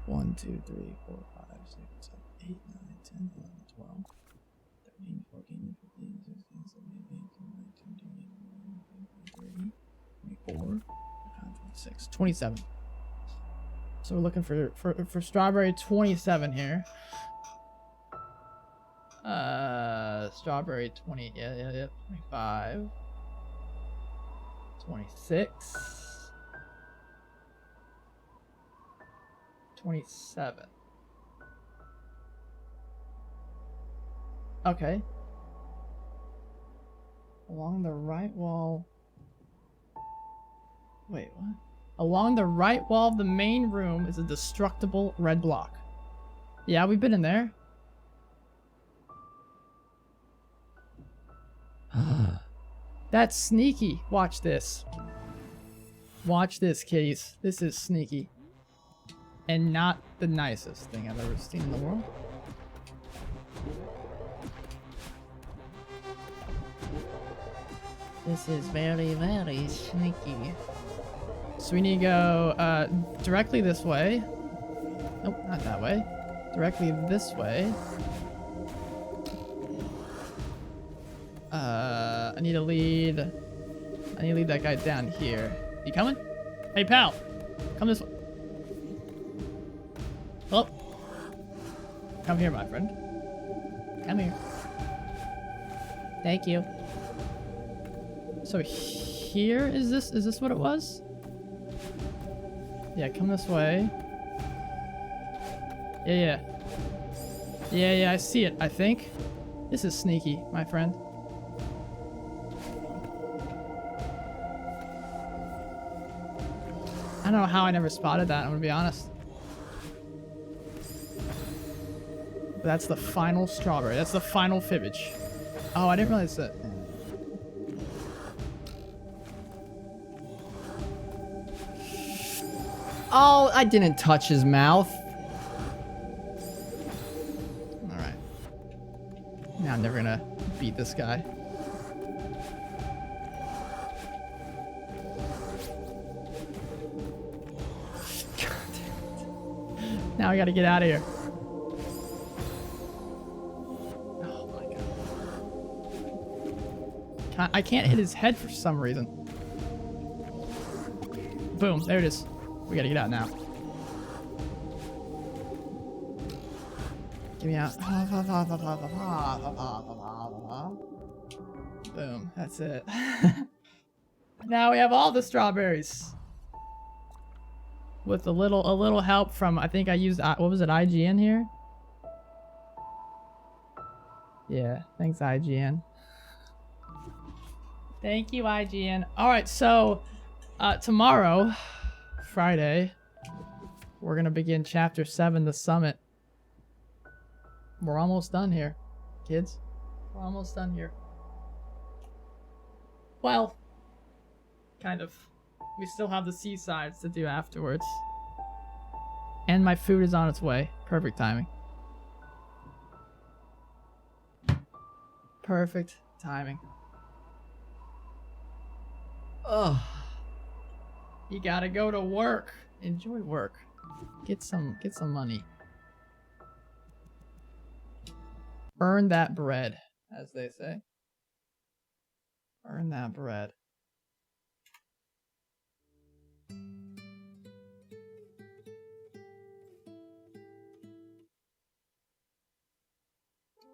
1, 2, 3, 4, 5, 6, 7, 8, 9, 10, 11, 12, 13, 14, 15, 16, 17, 18, 19, 20, 21, 22, 23, 24, 26, 27. So we're looking for strawberry 27 here. Strawberry 20, yeah, 25, 26, 27. Okay. Along the right wall. Wait, what? Along the right wall of the main room is a destructible red block. Yeah, we've been in there. That's sneaky. Watch this. Watch this, kitties. This is sneaky. And not the nicest thing I've ever seen in the world. This is very, very sneaky. So we need to go directly this way. Nope, not that way. directly this way. I need to lead that guy down here. You coming? Hey, pal. Come this way. Oh. Come here, my friend. Come here. Thank you. So here is this what it was? Yeah, come this way. Yeah, I see it, I think. This is sneaky, my friend. I don't know how I never spotted that, I'm gonna be honest. But that's the final strawberry. That's the final fibbage. Oh, I didn't realize that. Oh, I didn't touch his mouth. Alright. Now I'm never gonna beat this guy. Now I gotta get out of here. Oh my god. I can't hit his head for some reason. Boom, there it is. We gotta get out now. Get me out. Boom, that's it. Now we have all the strawberries. With a little help from, I think I used, what was it, IGN here? Yeah, thanks IGN. Thank you, IGN. Alright, so, tomorrow, Friday, we're gonna begin Chapter 7, The Summit. We're almost done here, kids. We're almost done here. Well, kind of. We still have the seasides to do afterwards. And my food is on its way. Perfect timing. Perfect timing. Ugh. You gotta go to work. Enjoy work. Get some money. Earn that bread, as they say. Earn that bread.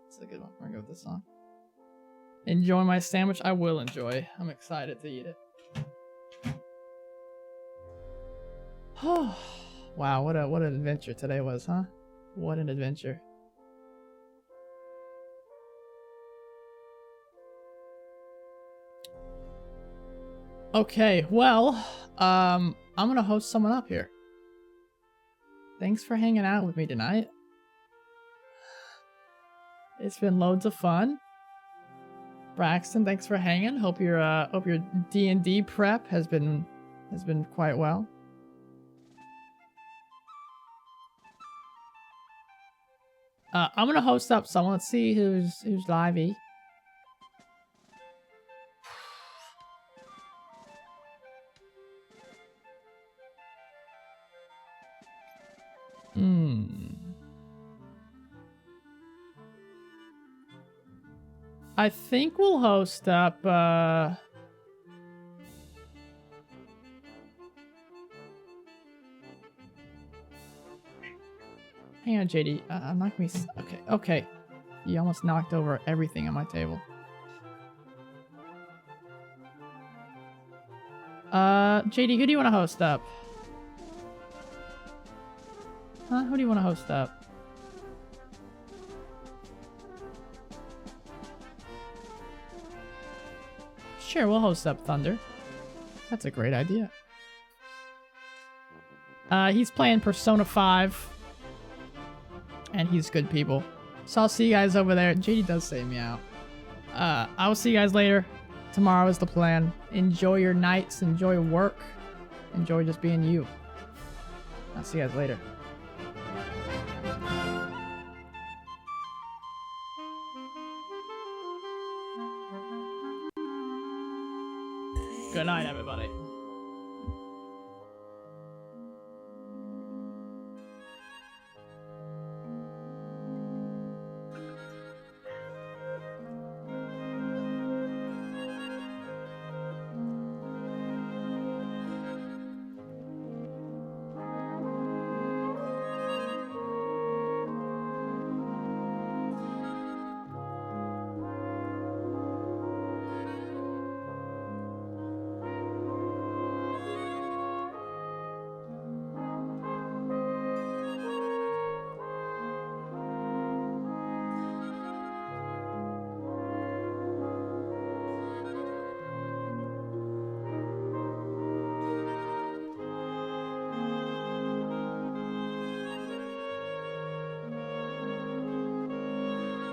It's a good one. We're gonna go with this song. Enjoy my sandwich. I will enjoy. I'm excited to eat it. Wow, what an adventure today was, huh? What an adventure. Okay, well, I'm gonna host someone up here. Thanks for hanging out with me tonight. It's been loads of fun. Braxton, thanks for hanging. Hope your D&D prep has been quite well. I'm gonna host up someone. Let's see who's livey. I think we'll host up, hang on, JD. I'm not gonna be... Okay. You almost knocked over everything on my table. JD, who do you want to host up? Huh? Who do you want to host up? Sure, we'll host up Thunder. That's a great idea. He's playing Persona 5. And he's good people. So I'll see you guys over there. JD does say meow. I will see you guys later. Tomorrow is the plan. Enjoy your nights. Enjoy work. Enjoy just being you. I'll see you guys later. Good night, everybody.